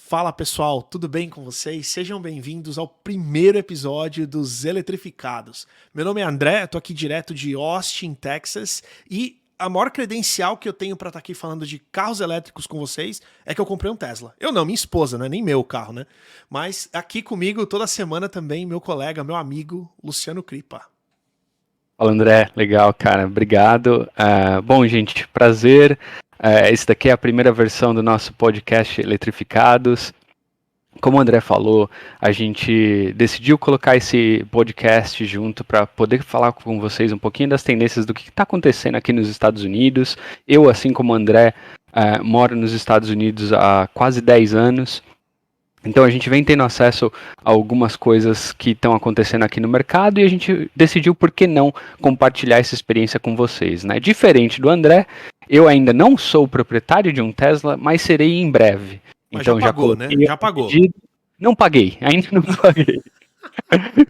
Fala pessoal, tudo bem com vocês? Sejam bem-vindos ao primeiro episódio dos Eletrificados. Meu nome é André, eu tô aqui direto de Austin, Texas, e a maior credencial que eu tenho pra estar aqui falando de carros elétricos com vocês é que eu comprei um Tesla. Eu não, minha esposa, não é nem meu carro, né? Mas aqui comigo toda semana também meu colega, meu amigo Luciano Kripa. Fala, André, legal, cara, obrigado. Bom, gente, prazer. Esse daqui é a primeira versão do nosso podcast Eletrificados. Como o André falou, a gente decidiu colocar esse podcast junto para poder falar com vocês um pouquinho das tendências do que está acontecendo aqui nos Estados Unidos. Eu, assim como o André, moro nos Estados Unidos há quase 10 anos. Então a gente vem tendo acesso a algumas coisas que estão acontecendo aqui no mercado e a gente decidiu por que não compartilhar essa experiência com vocês, né? Diferente do André, eu ainda não sou proprietário de um Tesla, mas serei em breve. Mas já Então já pagou, né? coloquei Já o pagou. pedido. Não paguei, ainda não paguei.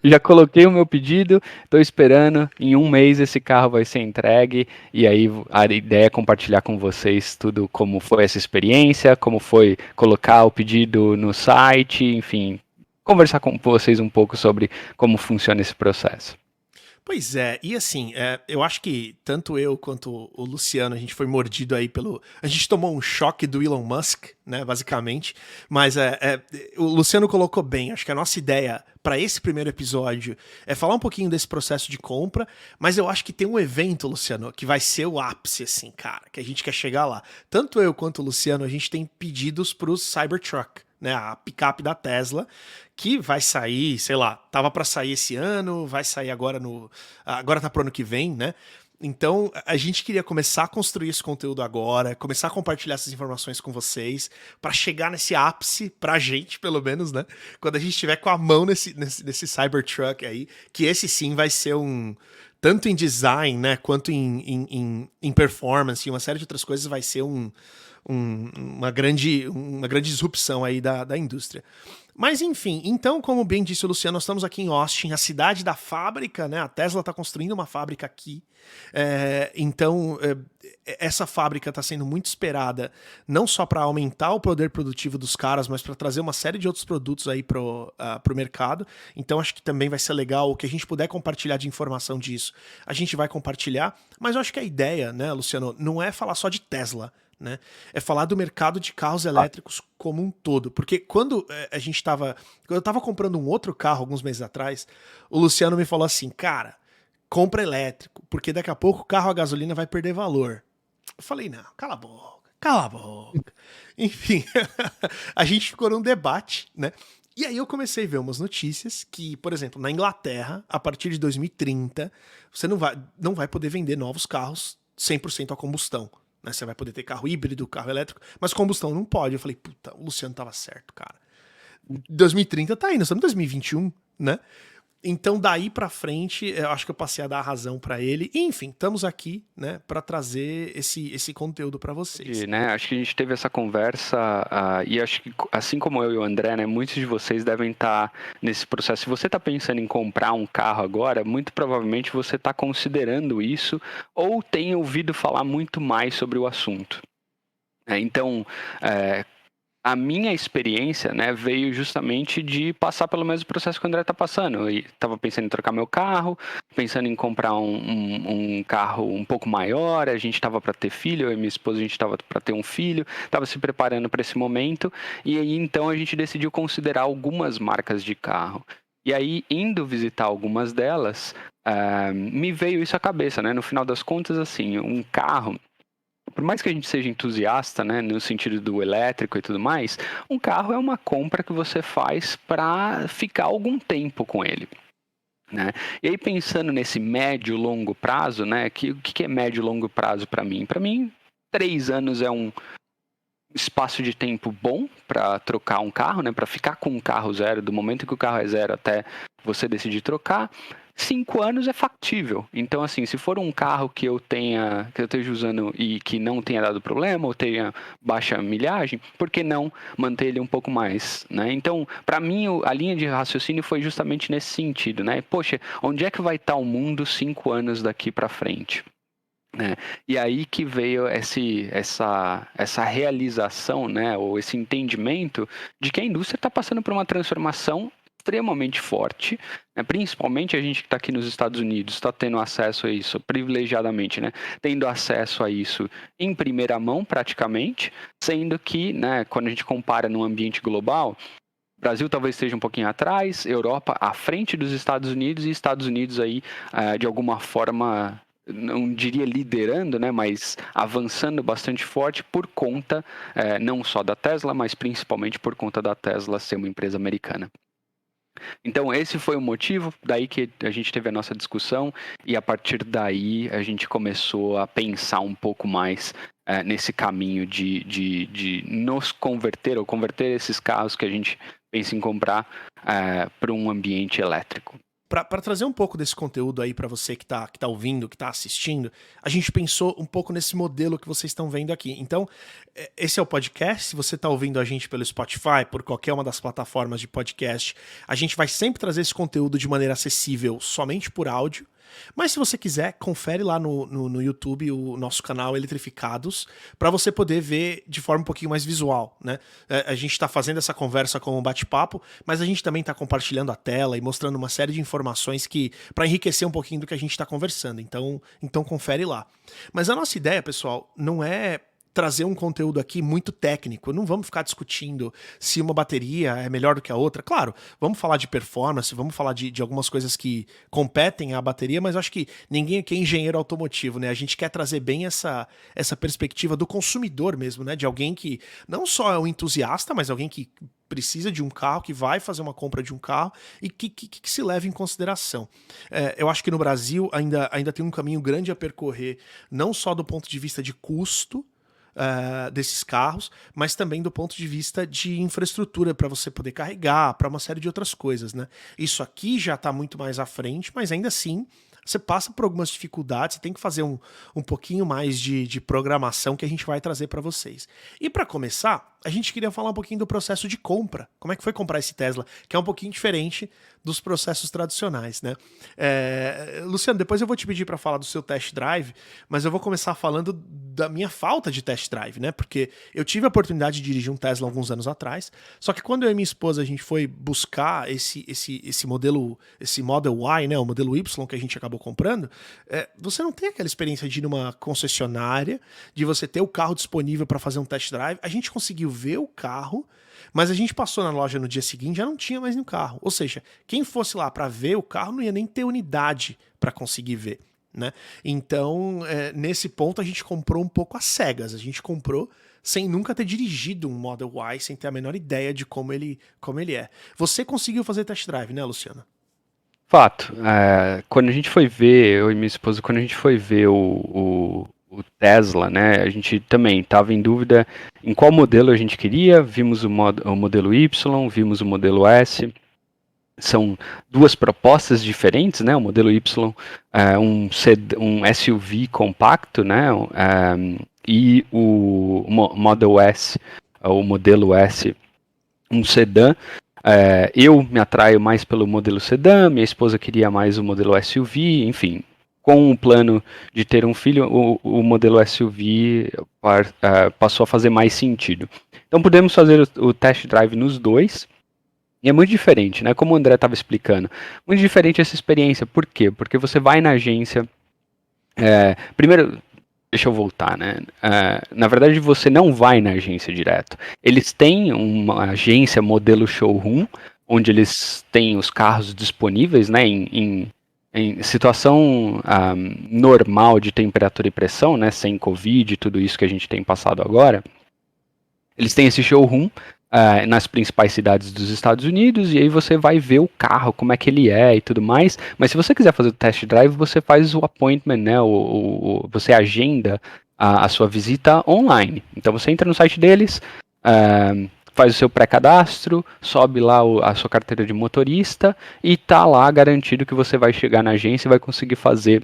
Já coloquei o meu pedido, estou esperando. Em um mês esse carro vai ser entregue. E aí a ideia é compartilhar com vocês tudo como foi essa experiência, como foi colocar o pedido no site, enfim, conversar com vocês um pouco sobre como funciona esse processo. Pois é, e assim, eu acho que tanto eu quanto o Luciano, a gente foi mordido aí pelo. A gente tomou um choque do Elon Musk, né, basicamente. Mas o Luciano colocou bem, acho que a nossa ideia para esse primeiro episódio é falar um pouquinho desse processo de compra, mas eu acho que tem um evento, Luciano, que vai ser o ápice, assim, cara, que a gente quer chegar lá. Tanto eu quanto o Luciano, a gente tem pedidos pro Cybertruck, né, a picape da Tesla, que vai sair, sei lá, tava para sair esse ano, vai sair agora tá pro ano que vem, né? Então, a gente queria começar a construir esse conteúdo agora, começar a compartilhar essas informações com vocês, para chegar nesse ápice, pra gente, pelo menos, né? Quando a gente estiver com a mão nesse Cybertruck aí, que esse sim vai ser tanto em design, né, quanto em performance e uma série de outras coisas, vai ser uma grande disrupção aí da indústria. Mas enfim, então, como bem disse o Luciano, nós estamos aqui em Austin, a cidade da fábrica, né? A Tesla está construindo uma fábrica aqui. Então, essa fábrica está sendo muito esperada, não só para aumentar o poder produtivo dos caras, mas para trazer uma série de outros produtos aí pro mercado. Então, acho que também vai ser legal o que a gente puder compartilhar de informação disso. A gente vai compartilhar, mas eu acho que a ideia, né, Luciano, não é falar só de Tesla. Né? É falar do mercado de carros elétricos como um todo. Porque quando eu estava comprando um outro carro alguns meses atrás, o Luciano me falou assim, cara, compra elétrico, porque daqui a pouco o carro a gasolina vai perder valor. Eu falei, não, cala a boca, cala a boca. Enfim, a gente ficou num debate, né? E aí eu comecei a ver umas notícias que, por exemplo, na Inglaterra, a partir de 2030, você não vai poder vender novos carros 100% a combustão. Né? Você vai poder ter carro híbrido, carro elétrico, mas combustão não pode. Eu falei, puta, o Luciano tava certo, cara. 2030 tá aí, nós estamos em 2021, né? Então daí pra frente, eu acho que eu passei a dar a razão pra ele. E, enfim, estamos aqui, né, para trazer esse conteúdo pra vocês. Né? Acho que a gente teve essa conversa e acho que assim como eu e o André, né, muitos de vocês devem estar nesse processo. Se você está pensando em comprar um carro agora, muito provavelmente você está considerando isso ou tem ouvido falar muito mais sobre o assunto. Então, a minha experiência, né, veio justamente de passar pelo mesmo processo que o André está passando. Eu estava pensando em trocar meu carro, pensando em comprar um carro um pouco maior. A gente estava para ter filho, eu e minha esposa, a gente estava para ter um filho, estava se preparando para esse momento. E aí, então, a gente decidiu considerar algumas marcas de carro. E aí, indo visitar algumas delas, me veio isso à cabeça, né? No final das contas, assim, um carro, por mais que a gente seja entusiasta, né, no sentido do elétrico e tudo mais, um carro é uma compra que você faz para ficar algum tempo com ele. Né? E aí pensando nesse médio e longo prazo, né, o que é médio e longo prazo para mim? Para mim, 3 anos é um espaço de tempo bom para trocar um carro, né, para ficar com um carro zero, do momento que o carro é zero até você decidir trocar. 5 anos é factível. Então, assim, se for um carro que eu esteja usando e que não tenha dado problema, ou tenha baixa milhagem, por que não manter ele um pouco mais, né? Então, para mim, a linha de raciocínio foi justamente nesse sentido, né? Poxa, onde é que vai estar o mundo 5 anos daqui para frente? né? E aí que veio essa realização, né, ou esse entendimento de que a indústria está passando por uma transformação extremamente forte, né? Principalmente a gente que está aqui nos Estados Unidos está tendo acesso a isso privilegiadamente, né? Tendo acesso a isso em primeira mão praticamente, sendo que, né, quando a gente compara num ambiente global, Brasil talvez esteja um pouquinho atrás, Europa à frente dos Estados Unidos e Estados Unidos aí, de alguma forma, não diria liderando, né, mas avançando bastante forte por conta, não só da Tesla, mas principalmente por conta da Tesla ser uma empresa americana. Então esse foi o motivo, daí que a gente teve a nossa discussão e a partir daí a gente começou a pensar um pouco mais nesse caminho de nos converter ou converter esses carros que a gente pensa em comprar para um ambiente elétrico. Para trazer um pouco desse conteúdo aí para você que tá ouvindo, que tá assistindo, a gente pensou um pouco nesse modelo que vocês estão vendo aqui. Então, esse é o podcast. Se você tá ouvindo a gente pelo Spotify, por qualquer uma das plataformas de podcast, a gente vai sempre trazer esse conteúdo de maneira acessível somente por áudio. Mas se você quiser, confere lá no YouTube o nosso canal Eletrificados, para você poder ver de forma um pouquinho mais visual, né? A gente está fazendo essa conversa como um bate-papo, mas a gente também está compartilhando a tela e mostrando uma série de informações que para enriquecer um pouquinho do que a gente está conversando. Então confere lá. Mas a nossa ideia, pessoal, não é trazer um conteúdo aqui muito técnico. Não vamos ficar discutindo se uma bateria é melhor do que a outra. Claro, vamos falar de performance, vamos falar de algumas coisas que competem à bateria, mas eu acho que ninguém aqui é engenheiro automotivo, né? A gente quer trazer bem essa perspectiva do consumidor mesmo, né? De alguém que não só é um entusiasta, mas alguém que precisa de um carro, que vai fazer uma compra de um carro e que se leva em consideração. Eu acho que no Brasil ainda tem um caminho grande a percorrer, não só do ponto de vista de custo, desses carros, mas também do ponto de vista de infraestrutura para você poder carregar, para uma série de outras coisas, né? Isso aqui já está muito mais à frente, mas ainda assim você passa por algumas dificuldades, você tem que fazer um pouquinho mais de programação que a gente vai trazer para vocês. E para começar, a gente queria falar um pouquinho do processo de compra. Como é que foi comprar esse Tesla? Que é um pouquinho diferente dos processos tradicionais, né? Luciano, depois eu vou te pedir para falar do seu test drive, mas eu vou começar falando da minha falta de test drive, né? Porque eu tive a oportunidade de dirigir um Tesla alguns anos atrás, só que quando eu e minha esposa a gente foi buscar esse modelo, esse Model Y, né? O modelo Y que a gente acabou comprando, você não tem aquela experiência de ir numa concessionária, de você ter o carro disponível para fazer um test drive. A gente conseguiu ver o carro, mas a gente passou na loja no dia seguinte, já não tinha mais nenhum carro. Ou seja, quem fosse lá para ver o carro não ia nem ter unidade para conseguir ver, né? Então, nesse ponto a gente comprou um pouco às cegas. A gente comprou sem nunca ter dirigido um Model Y, sem ter a menor ideia de como ele é. Você conseguiu fazer test drive, né, Luciana? Fato. Quando a gente foi ver, eu e minha esposa, quando a gente foi ver o Tesla, né, a gente também estava em dúvida em qual modelo a gente queria. Vimos o modelo Y, vimos o modelo S. São duas propostas diferentes, né? O modelo Y é um SUV compacto, né? E o Model S, o modelo S, um sedã. Eu me atraio mais pelo modelo sedã, minha esposa queria mais o modelo SUV, enfim. Com o plano de ter um filho, o modelo SUV passou a fazer mais sentido. Então podemos fazer o test drive nos dois. E é muito diferente, né? Como o André estava explicando. Muito diferente essa experiência. Por quê? Porque você vai na agência. Primeiro, deixa eu voltar, né? Na verdade, você não vai na agência direto. Eles têm uma agência modelo showroom, onde eles têm os carros disponíveis, né? Em situação normal de temperatura e pressão, né? Sem Covid e tudo isso que a gente tem passado agora. Eles têm esse showroom nas principais cidades dos Estados Unidos, e aí você vai ver o carro, como é que ele é e tudo mais. Mas se você quiser fazer o test drive, você faz o appointment, né? Você agenda a sua visita online. Então você entra no site deles, faz o seu pré-cadastro, sobe lá a sua carteira de motorista e tá lá garantido que você vai chegar na agência e vai conseguir fazer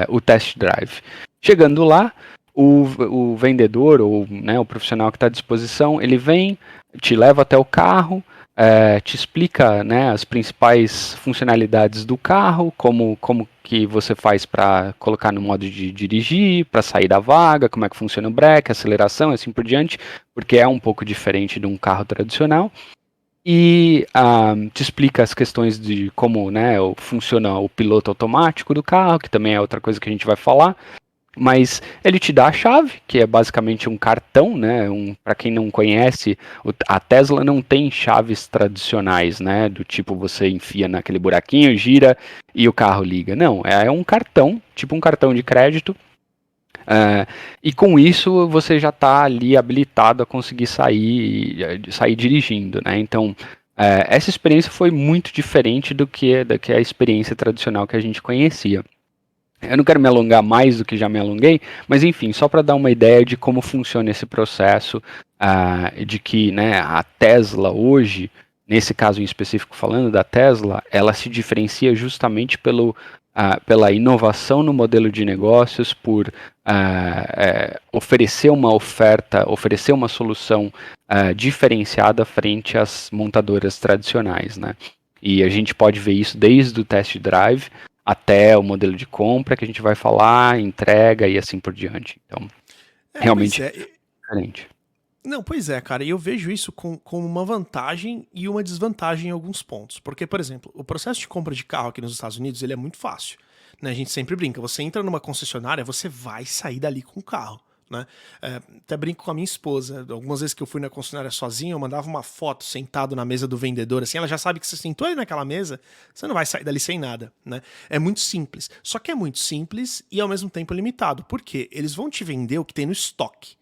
o test drive. Chegando lá, o vendedor ou, né, o profissional que está à disposição, ele vem, te leva até o carro, te explica, né, as principais funcionalidades do carro, como que você faz para colocar no modo de dirigir, para sair da vaga, como é que funciona o breque, aceleração, assim por diante, porque é um pouco diferente de um carro tradicional. E te explica as questões de como, né, funciona o piloto automático do carro, que também é outra coisa que a gente vai falar. Mas ele te dá a chave, que é basicamente um cartão, né? Para quem não conhece, a Tesla não tem chaves tradicionais, né? Do tipo você enfia naquele buraquinho, gira e o carro liga. Não, é um cartão, tipo um cartão de crédito. E com isso você já está ali habilitado a conseguir sair dirigindo, né? Então essa experiência foi muito diferente do que a experiência tradicional que a gente conhecia. Eu não quero me alongar mais do que já me alonguei, mas enfim, só para dar uma ideia de como funciona esse processo, de que, né, a Tesla hoje, nesse caso em específico falando da Tesla, ela se diferencia justamente pela inovação no modelo de negócios, por oferecer uma oferta, oferecer uma solução diferenciada frente às montadoras tradicionais, né? E a gente pode ver isso desde o test drive até o modelo de compra que a gente vai falar, entrega e assim por diante. Então, Pois realmente é. diferente. Não, pois é, cara, e eu vejo isso com uma vantagem e uma desvantagem em alguns pontos. Porque, por exemplo, o processo de compra de carro aqui nos Estados Unidos, ele é muito fácil, né? A gente sempre brinca, você entra numa concessionária, você vai sair dali com o carro, né? Até brinco com a minha esposa, algumas vezes que eu fui na concessionária sozinho, eu mandava uma foto sentado na mesa do vendedor, assim, ela já sabe que você sentou ali naquela mesa, você não vai sair dali sem nada, né? É muito simples. Só que é muito simples e ao mesmo tempo limitado. Por quê? Eles vão te vender o que tem no estoque.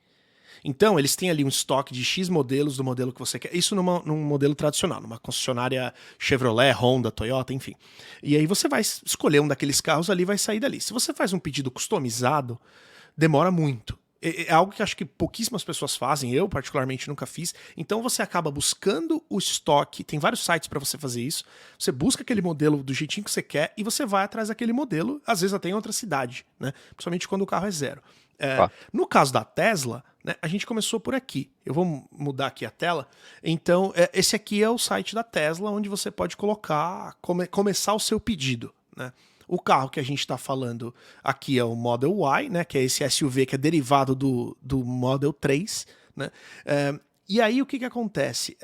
Então, eles têm ali um estoque de X modelos do modelo que você quer. Isso num modelo tradicional, numa concessionária Chevrolet, Honda, Toyota, enfim. E aí você vai escolher um daqueles carros ali e vai sair dali. Se você faz um pedido customizado, demora muito. É algo que acho que pouquíssimas pessoas fazem, eu particularmente nunca fiz. Então você acaba buscando o estoque, tem vários sites para você fazer isso. Você busca aquele modelo do jeitinho que você quer e você vai atrás daquele modelo, às vezes até em outra cidade, né? Principalmente quando o carro é zero. Ó, No caso da Tesla, né, a gente começou por aqui. Eu vou mudar aqui a tela. Então, esse aqui é o site da Tesla, onde você pode colocar, começar o seu pedido, né? O carro que a gente está falando aqui é o Model Y, né, que é esse SUV que é derivado do Model 3, né? E aí o que acontece?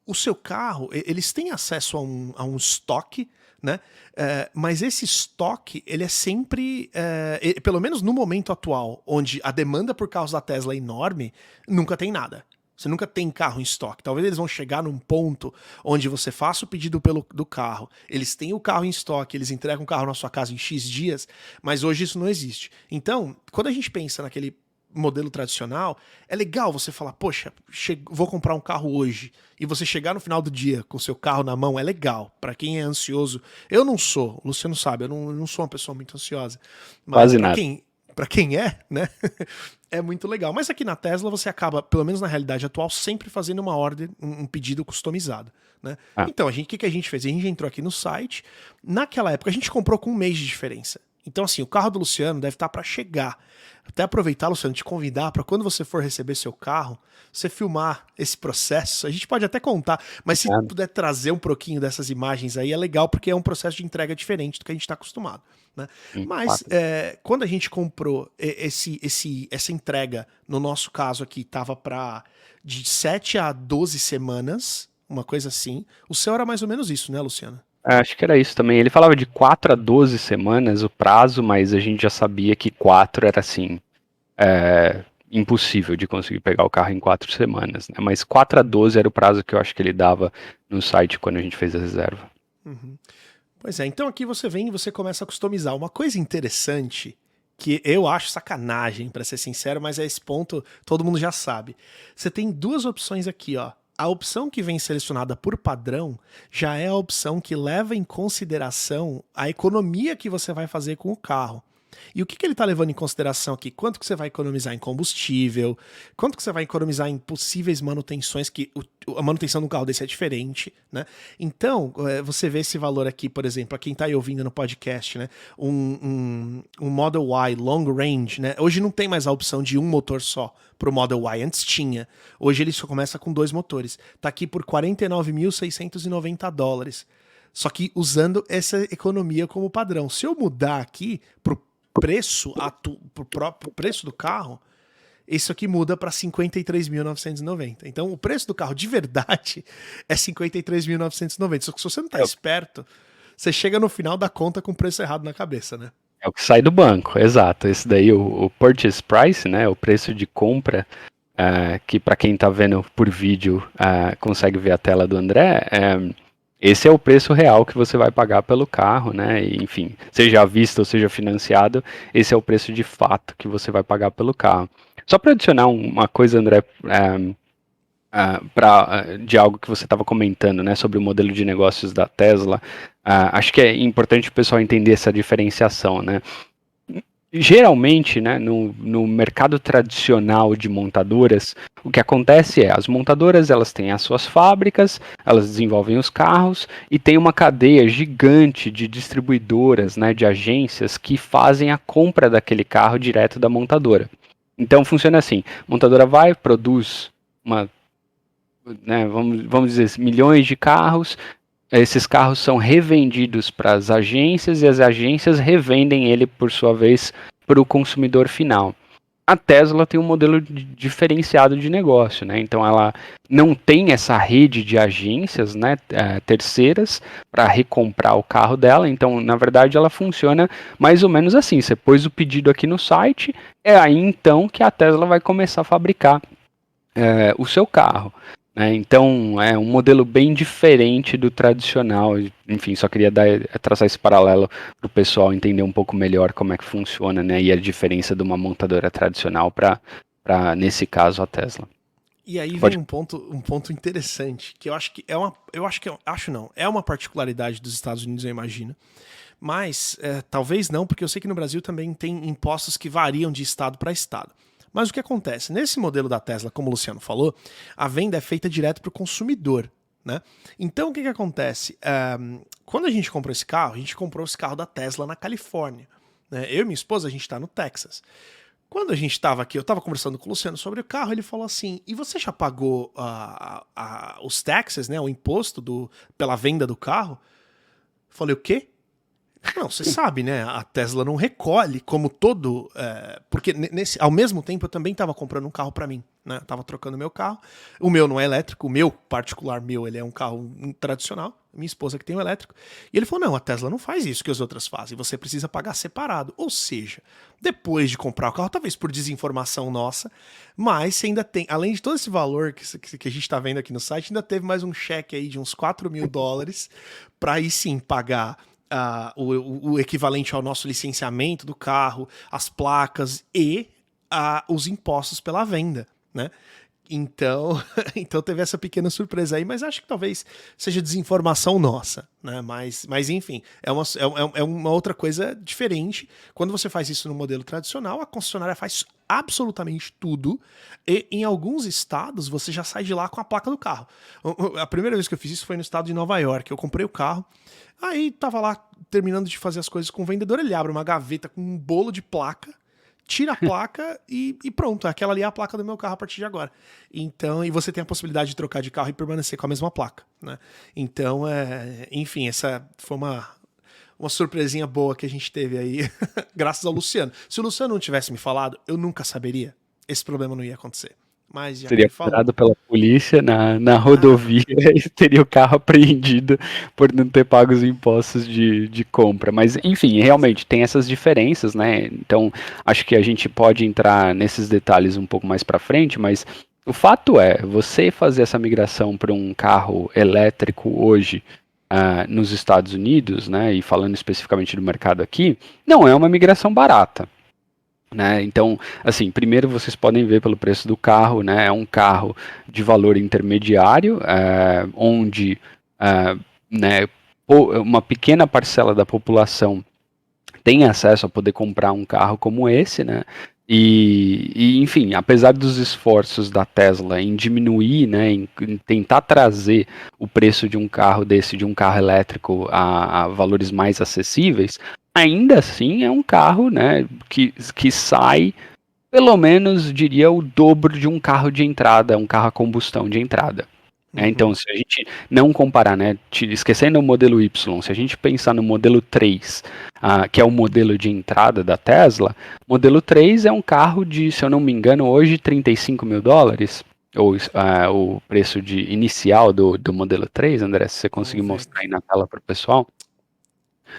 O seu carro, eles têm acesso a um estoque, né? Mas esse estoque, ele é sempre, pelo menos no momento atual, onde a demanda por carros da Tesla é enorme, nunca tem nada. Você nunca tem carro em estoque. Talvez eles vão chegar num ponto onde você faça o pedido do carro, eles têm o carro em estoque, eles entregam o carro na sua casa em X dias, mas hoje isso não existe. Então, quando a gente pensa naquele modelo tradicional, é legal você falar, poxa, vou comprar um carro hoje, e você chegar no final do dia com seu carro na mão, é legal. Para quem é ansioso, eu não sou, o Luciano sabe, eu não sou uma pessoa muito ansiosa, mas quase nada. para quem é, né, é muito legal. Mas aqui na Tesla você acaba, pelo menos na realidade atual, sempre fazendo uma ordem, um pedido customizado, né? Ah, Então, o que a gente fez? A gente entrou aqui no site, naquela época a gente comprou com um mês de diferença. Então, assim, o carro do Luciano deve estar para chegar. Até aproveitar, Luciano, te convidar para quando você for receber seu carro, você filmar esse processo. A gente pode até contar, mas se nada. puder trazer um pouquinho dessas imagens aí, é legal, porque é um processo de entrega diferente do que a gente está acostumado, né? Mas Quatro. quando a gente comprou essa entrega, no nosso caso aqui, estava para de 7 a 12 semanas, uma coisa assim. O seu era mais ou menos isso, né, Luciano? Acho que era isso também. Ele falava de 4 a 12 semanas o prazo, mas a gente já sabia que 4 era assim, impossível de conseguir pegar o carro em 4 semanas, né? Mas 4 a 12 era o prazo que eu acho que ele dava no site quando a gente fez a reserva. Uhum. Pois é, então aqui você vem e você começa a customizar. Uma coisa interessante, que eu acho sacanagem, pra ser sincero, mas a esse ponto todo mundo já sabe. Você tem duas opções aqui, ó. A opção que vem selecionada por padrão já é a opção que leva em consideração a economia que você vai fazer com o carro. E o que ele está levando em consideração aqui? Quanto que você vai economizar em combustível? Quanto que você vai economizar em possíveis manutenções, que a manutenção de um carro desse é diferente, né? Então, você vê esse valor aqui, por exemplo, para quem está aí ouvindo no podcast, né? Um Model Y Long Range, né? Hoje não tem mais a opção de um motor só pro Model Y, antes tinha. Hoje ele só começa com 2 motores. Tá aqui por $49.690. Só que usando essa economia como padrão. Se eu mudar aqui pro preço, pro próprio preço do carro, isso aqui muda para 53.990. Então, o preço do carro de verdade é 53.990. Só que se você não tá esperto, você chega no final da conta com o preço errado na cabeça, né? É o que sai do banco, exato. Esse daí, o purchase price, né, o preço de compra, que para quem tá vendo por vídeo consegue ver a tela do André, esse é o preço real que você vai pagar pelo carro, né? E, enfim, seja à vista ou seja financiado, esse é o preço de fato que você vai pagar pelo carro. Só para adicionar uma coisa, André, de algo que você estava comentando, né, sobre o modelo de negócios da Tesla, acho que é importante o pessoal entender essa diferenciação, né? Geralmente, né, no mercado tradicional de montadoras, o que acontece é, as montadoras elas têm as suas fábricas, elas desenvolvem os carros e tem uma cadeia gigante de distribuidoras, né, de agências que fazem a compra daquele carro direto da montadora. Então funciona assim, a montadora vai, produz vamos dizer, milhões de carros. Esses carros são revendidos para as agências e as agências revendem ele, por sua vez, para o consumidor final. A Tesla tem um modelo diferenciado de negócio, né? Então ela não tem essa rede de agências, né, terceiras para recomprar o carro dela. Então, na verdade, ela funciona mais ou menos assim. Você pôs o pedido aqui no site, é aí então que a Tesla vai começar a fabricar o seu carro. Então, é um modelo bem diferente do tradicional. Enfim, só queria traçar esse paralelo para o pessoal entender um pouco melhor como é que funciona, né? E a diferença de uma montadora tradicional para, nesse caso, a Tesla. E aí vem um ponto interessante, que é uma particularidade dos Estados Unidos, eu imagino. Mas, talvez não, porque eu sei que no Brasil também tem impostos que variam de estado para estado. Mas o que acontece? Nesse modelo da Tesla, como o Luciano falou, a venda é feita direto para o consumidor, né? Então, o que acontece? Quando a gente comprou esse carro, a gente comprou esse carro da Tesla na Califórnia, né? Eu e minha esposa, a gente está no Texas. Quando a gente estava aqui, eu estava conversando com o Luciano sobre o carro, ele falou assim, e você já pagou os taxes, né, o imposto pela venda do carro? Eu falei, o quê? Não, você sabe, né? A Tesla não recolhe como todo... porque ao mesmo tempo eu também estava comprando um carro para mim, né? Eu tava trocando meu carro. O meu não é elétrico, o meu particular ele é um carro tradicional. Minha esposa que tem um elétrico. E ele falou, não, a Tesla não faz isso que as outras fazem. Você precisa pagar separado. Ou seja, depois de comprar o carro, talvez por desinformação nossa, mas você ainda tem, além de todo esse valor que a gente tá vendo aqui no site, ainda teve mais um cheque aí de uns $4.000 para aí sim pagar o equivalente ao nosso licenciamento do carro, as placas e os impostos pela venda, né? Então teve essa pequena surpresa aí, mas acho que talvez seja desinformação nossa, né? Mas enfim, é uma outra coisa diferente. Quando você faz isso no modelo tradicional, a concessionária faz absolutamente tudo e em alguns estados você já sai de lá com a placa do carro. A primeira vez que eu fiz isso foi no estado de Nova York. Eu comprei o carro, aí tava lá terminando de fazer as coisas com o vendedor, ele abre uma gaveta com um bolo de placa, tira a placa e pronto, aquela ali é a placa do meu carro a partir de agora. Então, e você tem a possibilidade de trocar de carro e permanecer com a mesma placa, né? Então, enfim, essa foi uma surpresinha boa que a gente teve aí, graças ao Luciano. Se o Luciano não tivesse me falado, eu nunca saberia. Esse problema não ia acontecer. Mas já seria parado pela polícia na rodovia e teria o carro apreendido por não ter pago os impostos de compra. Mas, enfim, realmente tem essas diferenças, né? Então, acho que a gente pode entrar nesses detalhes um pouco mais para frente, mas o fato é, você fazer essa migração para um carro elétrico hoje nos Estados Unidos, né, e falando especificamente do mercado aqui, não é uma migração barata. Né? Então, assim, primeiro vocês podem ver pelo preço do carro, né? É um carro de valor intermediário, onde né, uma pequena parcela da população tem acesso a poder comprar um carro como esse, né? Enfim, apesar dos esforços da Tesla em diminuir, né, em tentar trazer o preço de um carro desse, de um carro elétrico, a valores mais acessíveis, ainda assim é um carro, né, que sai, pelo menos, diria, o dobro de um carro de entrada, um carro a combustão de entrada. Então, se a gente não comparar, né, esquecendo o modelo Y, se a gente pensar no modelo 3, que é o modelo de entrada da Tesla, o modelo 3 é um carro de, se eu não me engano, hoje US$ 35.000, ou o preço inicial do modelo 3, André, se você conseguir Vamos ver mostrar aí aqui. na tela para o pessoal.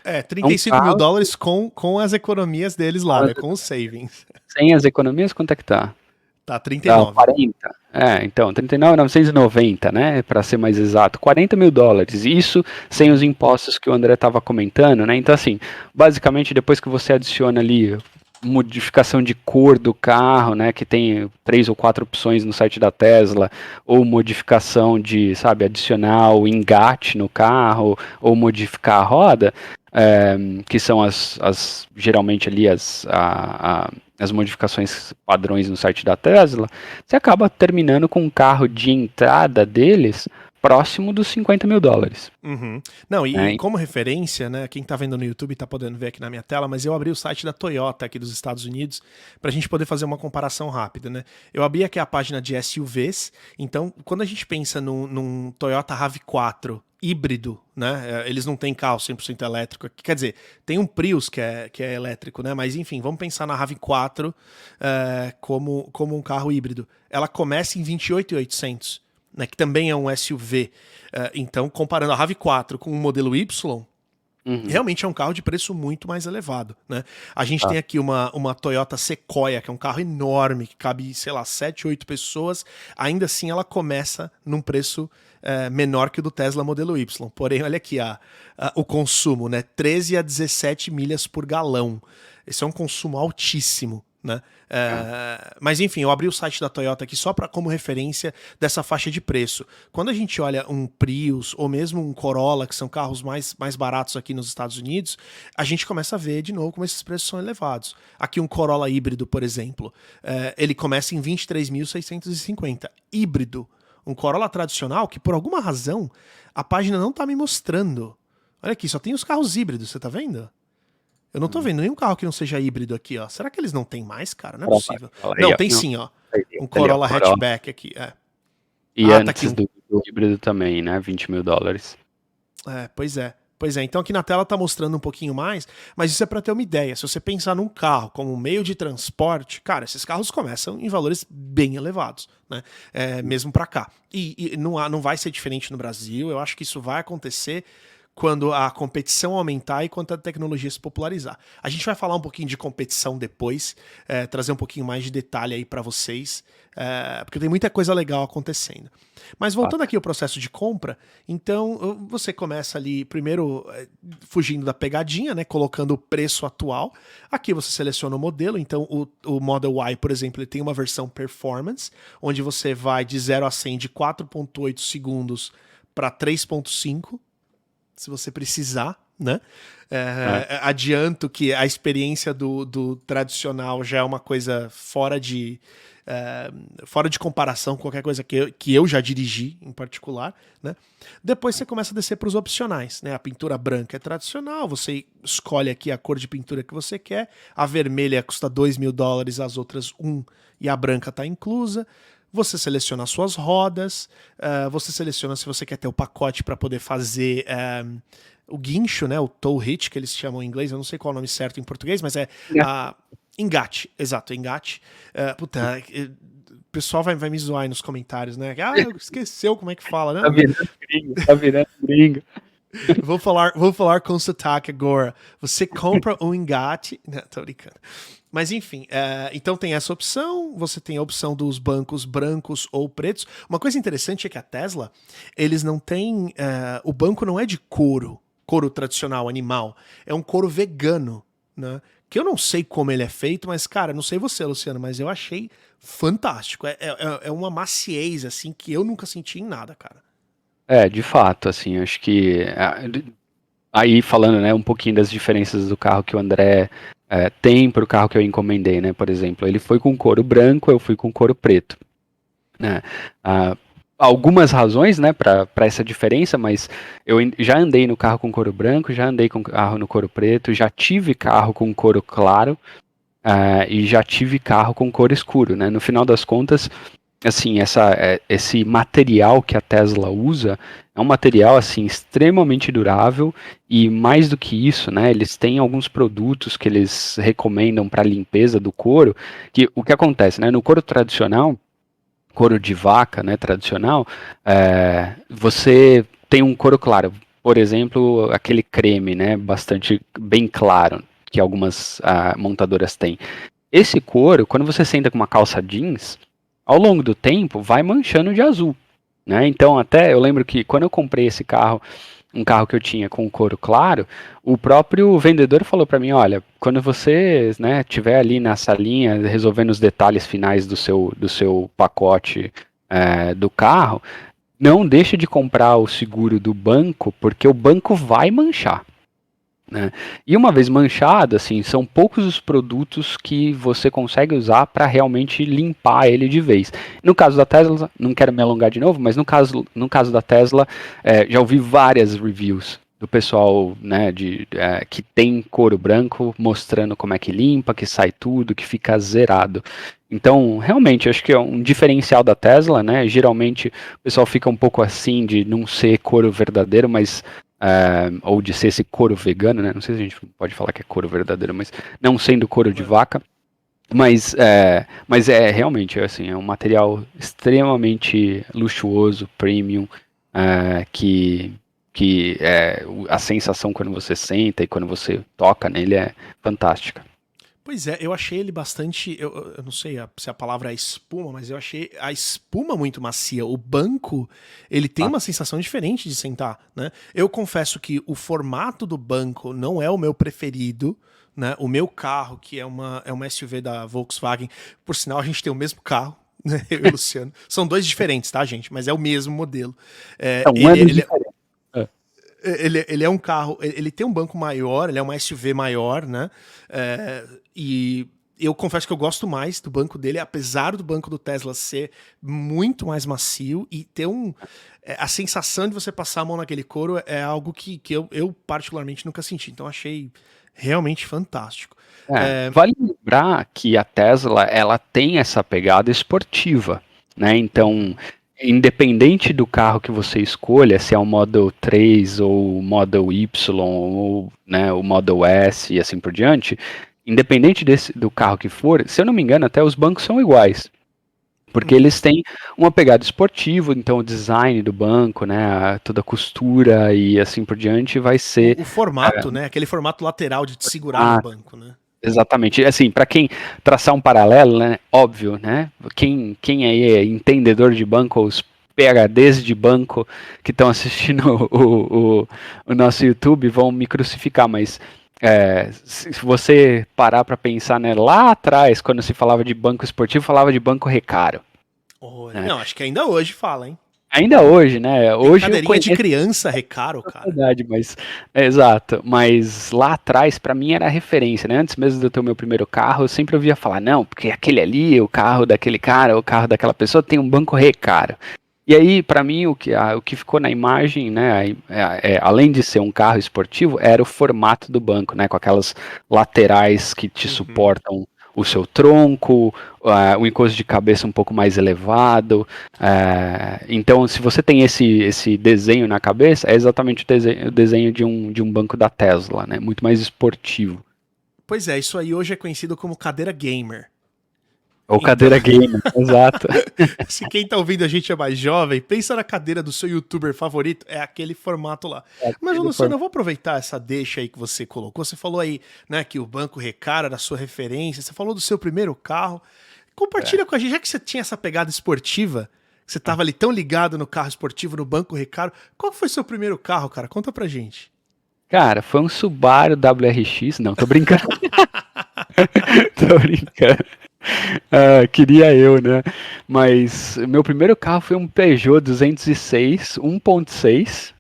É, É um 35 mil carro dólares com as economias deles lá, né? Com os savings. sem as economias, quanto é que tá? Tá, Dá 39. 40. Então, 39.990, né? Para ser mais exato, US$ 40.000. Isso sem os impostos que o André estava comentando, né? Então, assim, basicamente, depois que você adiciona ali modificação de cor do carro, né? Que tem 3 ou 4 opções no site da Tesla, ou modificação de, sabe, adicionar o engate no carro, ou modificar a roda, que são geralmente ali as modificações padrões no site da Tesla, você acaba terminando com um carro de entrada deles próximo dos US$ 50.000. Uhum. Não, e Né? como referência, né? Quem tá vendo no YouTube tá podendo ver aqui na minha tela, mas eu abri o site da Toyota aqui dos Estados Unidos pra gente poder fazer uma comparação rápida, né? Eu abri aqui a página de SUVs, então quando a gente pensa num Toyota RAV4 híbrido, né? Eles não têm carro 100% elétrico. Quer dizer, tem um Prius que é elétrico, né? Mas enfim, vamos pensar na RAV4 como um carro híbrido. Ela começa em 28.800, né? Que também é um SUV. Então, comparando a RAV4 com o modelo Y, Uhum. realmente é um carro de preço muito mais elevado, né? A gente Tá. tem aqui uma Toyota Sequoia, que é um carro enorme, que cabe, sei lá, 7, 8 pessoas. Ainda assim, ela começa num preço menor que o do Tesla modelo Y. Porém, olha aqui o consumo, né? 13 a 17 milhas por galão. Esse é um consumo altíssimo, né? Mas enfim, eu abri o site da Toyota aqui só como referência dessa faixa de preço. Quando a gente olha um Prius ou mesmo um Corolla, que são carros mais baratos aqui nos Estados Unidos, a gente começa a ver de novo como esses preços são elevados. Aqui um Corolla híbrido, por exemplo, ele começa em 23.650. Híbrido. Um Corolla tradicional que por alguma razão a página não tá me mostrando. Olha aqui, só tem os carros híbridos, você tá vendo? Eu não tô vendo nenhum carro que não seja híbrido aqui, ó. Será que eles não têm mais, cara? Não é possível. Fala aí, Não, ó. tem Não, sim, ó. Um ali, ó, Corolla Corolla. hatchback aqui. E Tá aqui antes um. do híbrido também, né? US$ 20.000. Pois é. Pois é, então aqui na tela tá mostrando um pouquinho mais, mas isso é para ter uma ideia. Se você pensar num carro como um meio de transporte, cara, esses carros começam em valores bem elevados, né? Mesmo para cá. E não vai ser diferente no Brasil. Eu acho que isso vai acontecer quando a competição aumentar e quando a tecnologia se popularizar. A gente vai falar um pouquinho de competição depois, trazer um pouquinho mais de detalhe aí para vocês, porque tem muita coisa legal acontecendo. Mas voltando aqui ao processo de compra, então você começa ali primeiro fugindo da pegadinha, né, colocando o preço atual. Aqui você seleciona o modelo, então o Model Y, por exemplo, ele tem uma versão Performance, onde você vai de 0 a 100 de 4.8 segundos para 3.5, se você precisar, né? Adianto que a experiência do tradicional já é uma coisa fora de comparação com qualquer coisa que eu já dirigi, em particular, né? Depois você começa a descer para os opcionais, né? A pintura branca é tradicional, você escolhe aqui a cor de pintura que você quer, a vermelha custa US$ 2.000, as outras 1, e a branca está inclusa. Você seleciona as suas rodas, você seleciona se você quer ter o pacote para poder fazer o guincho, né, o tow hitch, que eles chamam em inglês, eu não sei qual é o nome certo em português, mas engate, exato, engate. Puta, o pessoal vai me zoar aí nos comentários, né? Esqueceu como é que fala, né? Tá virando gringo, tá virando gringo. Vou falar com sotaque agora. Você compra um engate. Não, tô brincando. Mas enfim, então tem essa opção, você tem a opção dos bancos brancos ou pretos. Uma coisa interessante é que a Tesla, eles não têm. O banco não é de couro tradicional, animal. É um couro vegano, né? Que eu não sei como ele é feito, mas, cara, não sei você, Luciano, mas eu achei fantástico. É uma maciez, assim, que eu nunca senti em nada, cara. De fato, assim, acho que aí falando, né, um pouquinho das diferenças do carro que o André tem para o carro que eu encomendei, né? Por exemplo, ele foi com couro branco, eu fui com couro preto, né? Ah, algumas razões, né, para essa diferença, mas eu já andei no carro com couro branco, já andei com carro no couro preto, já tive carro com couro claro, e já tive carro com couro escuro, né? No final das contas, assim, esse material que a Tesla usa é um material assim extremamente durável e mais do que isso, né? Eles têm alguns produtos que eles recomendam para limpeza do couro, que o que acontece, né? No couro tradicional, couro de vaca, né? Tradicional, você tem um couro claro, por exemplo, aquele creme, né? Bastante bem claro que algumas montadoras têm. Esse couro, quando você senta com uma calça jeans, ao longo do tempo vai manchando de azul, né? Então até eu lembro que quando eu comprei esse carro, um carro que eu tinha com couro claro, o próprio vendedor falou para mim, olha, quando você, né, tiver ali na salinha resolvendo os detalhes finais do seu pacote do carro, não deixe de comprar o seguro do banco, porque o banco vai manchar. Né? E uma vez manchado, assim, são poucos os produtos que você consegue usar para realmente limpar ele de vez. No caso da Tesla, não quero me alongar de novo, mas no caso da Tesla, já ouvi várias reviews do pessoal, né, que tem couro branco, mostrando como é que limpa, que sai tudo, que fica zerado. Então, realmente, acho que é um diferencial da Tesla, né? Geralmente o pessoal fica um pouco assim de não ser couro verdadeiro, mas ou de ser esse couro vegano, né? Não sei se a gente pode falar que é couro verdadeiro, mas não sendo couro de vaca. Mas é realmente assim, é um material extremamente luxuoso, premium, que a sensação quando você senta e quando você toca nele é fantástica. Pois é, eu achei ele bastante. Eu não sei se a palavra é espuma, mas eu achei a espuma muito macia. O banco, ele tem uma sensação diferente de sentar, né? Eu confesso que o formato do banco não é o meu preferido, né? O meu carro, que é uma SUV da Volkswagen, por sinal, a gente tem o mesmo carro, né? Eu e o Luciano. São dois diferentes, tá, gente? Mas é o mesmo modelo. É um ano diferente. Ele é um carro, ele tem um banco maior, ele é uma SUV maior, né? E eu confesso que eu gosto mais do banco dele, apesar do banco do Tesla ser muito mais macio e ter a sensação de você passar a mão naquele couro é algo que eu particularmente nunca senti. Então achei realmente fantástico. Vale lembrar que a Tesla ela tem essa pegada esportiva, né? Então, independente do carro que você escolha, se é o Model 3 ou o Model Y ou, né, o Model S e assim por diante, independente do carro que for, se eu não me engano, até os bancos são iguais. Porque eles têm uma pegada esportiva, então o design do banco, né, toda a costura e assim por diante vai ser O formato, né? Aquele formato lateral de te segurar no banco, né? exatamente. Assim, para quem traçar um paralelo, né, óbvio, né? Quem aí é entendedor de banco, os PhDs de banco que estão assistindo o nosso YouTube vão me crucificar, mas se você parar para pensar, né, lá atrás, quando se falava de banco esportivo, falava de banco recaro. Né? Não, acho que ainda hoje fala, hein? Ainda hoje, né? Tem Hoje eu cadeirinha de conheço criança recaro, cara. verdade, mas exato. Mas lá atrás, pra mim era referência, né? Antes mesmo de eu ter o meu primeiro carro, eu sempre ouvia falar, não, porque aquele ali, o carro daquele cara, o carro daquela pessoa tem um banco recaro. E aí, pra mim, o que ficou na imagem, né, além de ser um carro esportivo, era o formato do banco, né, com aquelas laterais que te suportam o seu tronco, o encosto de cabeça um pouco mais elevado. Então, se você tem esse desenho na cabeça, é exatamente o desenho de um banco da Tesla, né, muito mais esportivo. Pois é, isso aí hoje é conhecido como cadeira gamer. Ou cadeira gamer, exato. Se quem tá ouvindo a gente é mais jovem, pensa na cadeira do seu youtuber favorito, é aquele formato lá. Mas, Luciano, eu vou aproveitar essa deixa aí que você colocou. Você falou aí, né, que o banco recara da sua referência, você falou do seu primeiro carro. Compartilha com a gente, já que você tinha essa pegada esportiva, você tava ali tão ligado no carro esportivo, no banco recaro, qual foi o seu primeiro carro, cara? Conta pra gente. Cara, foi um Subaru WRX, não, tô brincando. Tô brincando. Queria eu, né? Mas meu primeiro carro foi um Peugeot 206 1.6.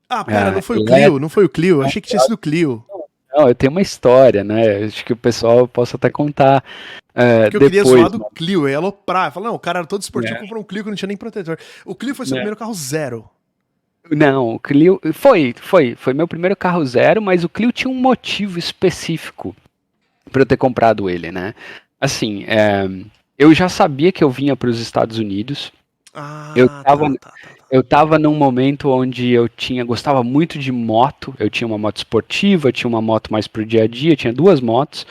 Ah, pera, não foi o Elétrica. Clio? Não foi o Clio? Eu achei que tinha sido o Clio. Não, eu tenho uma história, né? Acho que o pessoal possa até contar Porque eu queria zoar depois, do mano. Clio, eu ia aloprar. Falar, não, o cara era todo esportivo, Né? comprou um Clio que não tinha nem protetor. O Clio foi seu Né? primeiro carro zero. Não, o Clio foi meu primeiro carro zero, mas o Clio tinha um motivo específico para eu ter comprado ele, né? Assim, eu já sabia que eu vinha para os Estados Unidos. Eu Ah, tava, tá. eu tava num momento onde gostava muito de moto. Eu tinha uma moto esportiva, tinha uma moto mais pro dia a dia, tinha duas motos.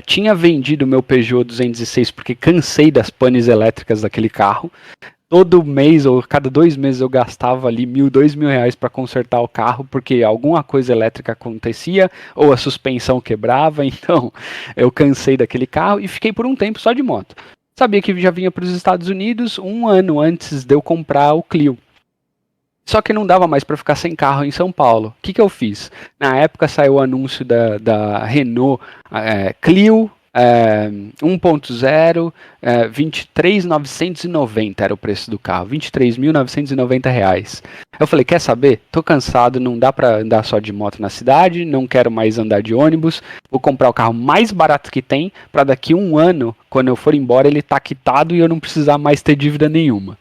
Tinha vendido meu Peugeot 206 porque cansei das panes elétricas daquele carro. Todo mês ou cada 2 meses eu gastava ali R$ 1.000, R$ 2.000 para consertar o carro, porque alguma coisa elétrica acontecia ou a suspensão quebrava. Então eu cansei daquele carro e fiquei por um tempo só de moto. Sabia que já vinha para os Estados Unidos um ano antes de eu comprar o Clio. Só que não dava mais para ficar sem carro em São Paulo. O que, que eu fiz? Na época saiu o anúncio da Renault Clio 1.0, 23.990 era o preço do carro, R$ 23.990. Eu falei, quer saber? Tô cansado, não dá para andar só de moto na cidade, não quero mais andar de ônibus, vou comprar o carro mais barato que tem, para daqui um ano, quando eu for embora, ele tá quitado e eu não precisar mais ter dívida nenhuma.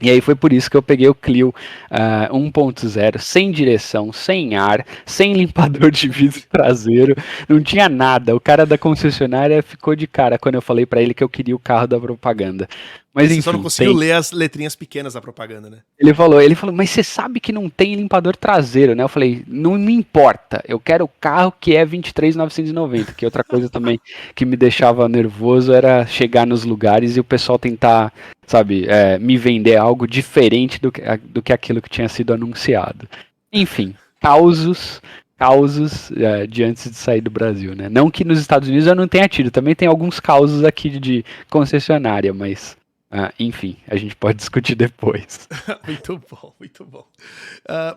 E aí foi por isso que eu peguei o Clio 1.0, sem direção, sem ar, sem limpador de vidro traseiro, não tinha nada. O cara da concessionária ficou de cara quando eu falei pra ele que eu queria o carro da propaganda. Mas Você só não enfim, conseguiu ler as letrinhas pequenas da propaganda, né? ele falou, mas você sabe que não tem limpador traseiro, né? Eu falei, não me importa, eu quero o carro que é 23.990, que outra coisa também que me deixava nervoso era chegar nos lugares e o pessoal tentar, sabe, me vender algo diferente do que aquilo que tinha sido anunciado. Enfim, causos de antes de sair do Brasil, né? Não que nos Estados Unidos eu não tenha tido, também tem alguns causos aqui de concessionária, mas enfim, a gente pode discutir depois. Muito bom, muito bom.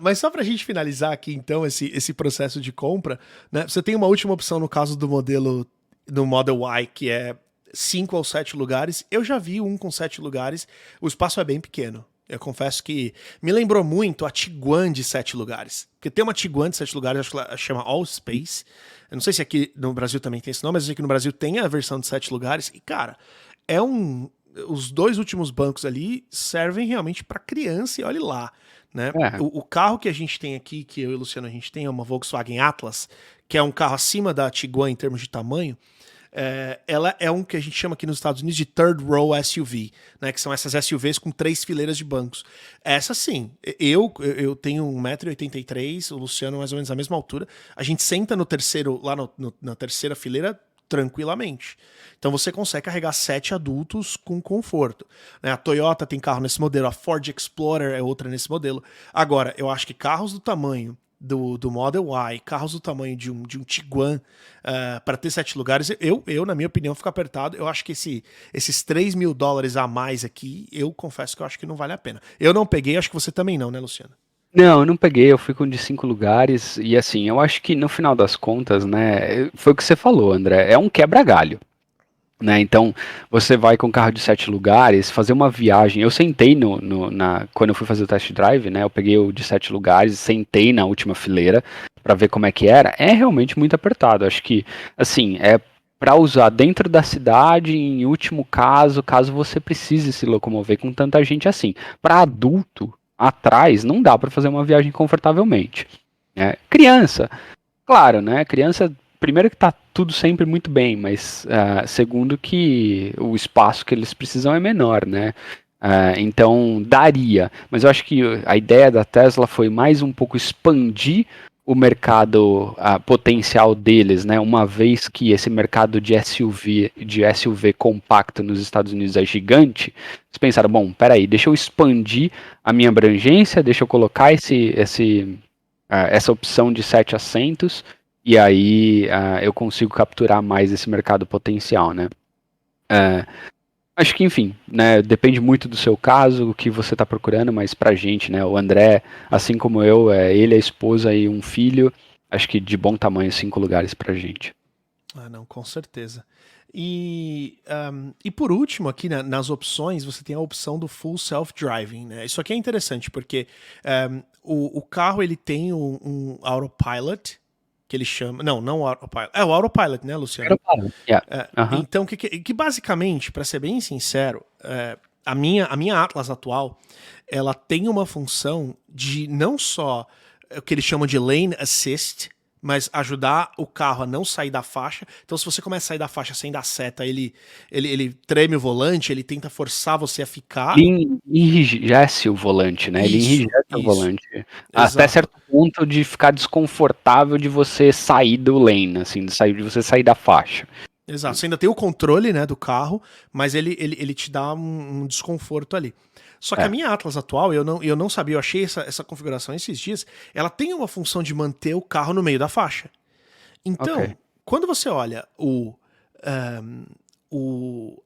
Mas só pra gente finalizar aqui, então, esse processo de compra, né? Você tem uma última opção no caso do Model Y, que é 5 ou 7 lugares. Eu já vi um com 7 lugares, o espaço é bem pequeno. Eu confesso que me lembrou muito a Tiguan de 7 lugares. Porque tem uma Tiguan de 7 lugares, acho que ela chama All Space. Eu não sei se aqui no Brasil também tem esse nome, mas eu sei que no Brasil tem a versão de 7 lugares. E, cara, os dois últimos bancos ali servem realmente para criança e olhe lá, né? É, O carro que a gente tem aqui, que eu e o Luciano a gente tem, é uma Volkswagen Atlas, que é um carro acima da Tiguan em termos de tamanho. Ela é um que a gente chama aqui nos Estados Unidos de third row SUV, né? Que são essas SUVs com 3 fileiras de bancos. Essa sim, eu tenho 1,83 m, o Luciano mais ou menos a mesma altura. A gente senta no terceiro, lá na terceira fileira tranquilamente. Então você consegue carregar 7 adultos com conforto, né? A Toyota tem carro nesse modelo, a Ford Explorer é outra nesse modelo. Agora, eu acho que carros do tamanho do Model Y, carros do tamanho de um Tiguan, para ter 7 lugares, na minha opinião, fica apertado. Eu acho que esses $3.000 a mais aqui, eu confesso que eu acho que não vale a pena. Eu não peguei, acho que você também não, né, Luciano? não, eu não peguei, eu fui com de 5 lugares, e assim, eu acho que no final das contas, né, foi o que você falou, André, é um quebra-galho. Né, então, você vai com um carro de 7 lugares, fazer uma viagem. Eu sentei quando eu fui fazer o test drive, né? Eu peguei o de 7 lugares, sentei na última fileira para ver como é que era. É realmente muito apertado. Acho que, assim, é para usar dentro da cidade, em último caso você precise se locomover com tanta gente assim. Para adulto, atrás, não dá para fazer uma viagem confortavelmente. Né? Criança, claro, né? Criança, primeiro que tá tudo sempre muito bem, mas segundo que o espaço que eles precisam é menor, né? Então daria, mas eu acho que a ideia da Tesla foi mais um pouco expandir o mercado potencial deles, né? Uma vez que esse mercado de SUV compacto nos Estados Unidos é gigante, eles pensaram, bom, peraí, deixa eu expandir a minha abrangência, deixa eu colocar essa opção de 7 assentos, e aí eu consigo capturar mais esse mercado potencial, né? Acho que, enfim, né, depende muito do seu caso, o que você está procurando, mas pra gente, né, o André, assim como eu, ele, a esposa e um filho, acho que de bom tamanho, 5 lugares pra gente. Ah, não, com certeza. E por último, aqui nas opções, você tem a opção do Full Self-Driving, né? Isso aqui é interessante, porque o carro ele tem um Autopilot, que ele chama. Não o Autopilot. É o Autopilot, né, Luciano? Quero parar. Yeah. Aham. Então, que basicamente, para ser bem sincero, a minha Atlas atual, ela tem uma função de não só o que eles chamam de Lane Assist, mas ajudar o carro a não sair da faixa. Então, se você começa a sair da faixa sem dar seta, ele treme o volante, ele tenta forçar você a ficar. Ele enrijece o volante, né? Ele Isso, enrijece o isso. volante. Até Exato. certo ponto de ficar desconfortável de você sair do lane, assim, de você sair da faixa. Exato. Você ainda tem o controle, né, do carro, mas ele te dá um desconforto ali. Só que a É, minha Atlas atual, eu não sabia, eu achei essa configuração esses dias, ela tem uma função de manter o carro no meio da faixa. ok. Então, quando você olha o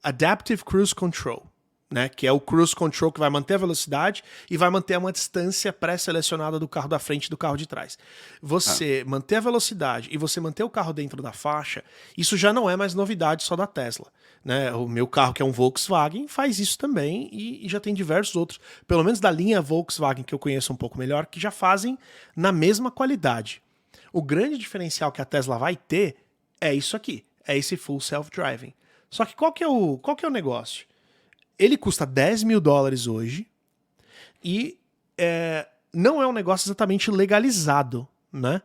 Adaptive Cruise Control, né, que é o cruise control que vai manter a velocidade e vai manter uma distância pré-selecionada do carro da frente e do carro de trás. Ah, Você manter a velocidade e você manter o carro dentro da faixa, isso já não é mais novidade só da Tesla. Né? O meu carro, que é um Volkswagen, faz isso também e já tem diversos outros, pelo menos da linha Volkswagen que eu conheço um pouco melhor, que já fazem na mesma qualidade. O grande diferencial que a Tesla vai ter é isso aqui, é esse Full Self-Driving. Só que qual que é o negócio? Ele custa US$ 10.000 hoje e não é um negócio exatamente legalizado, né?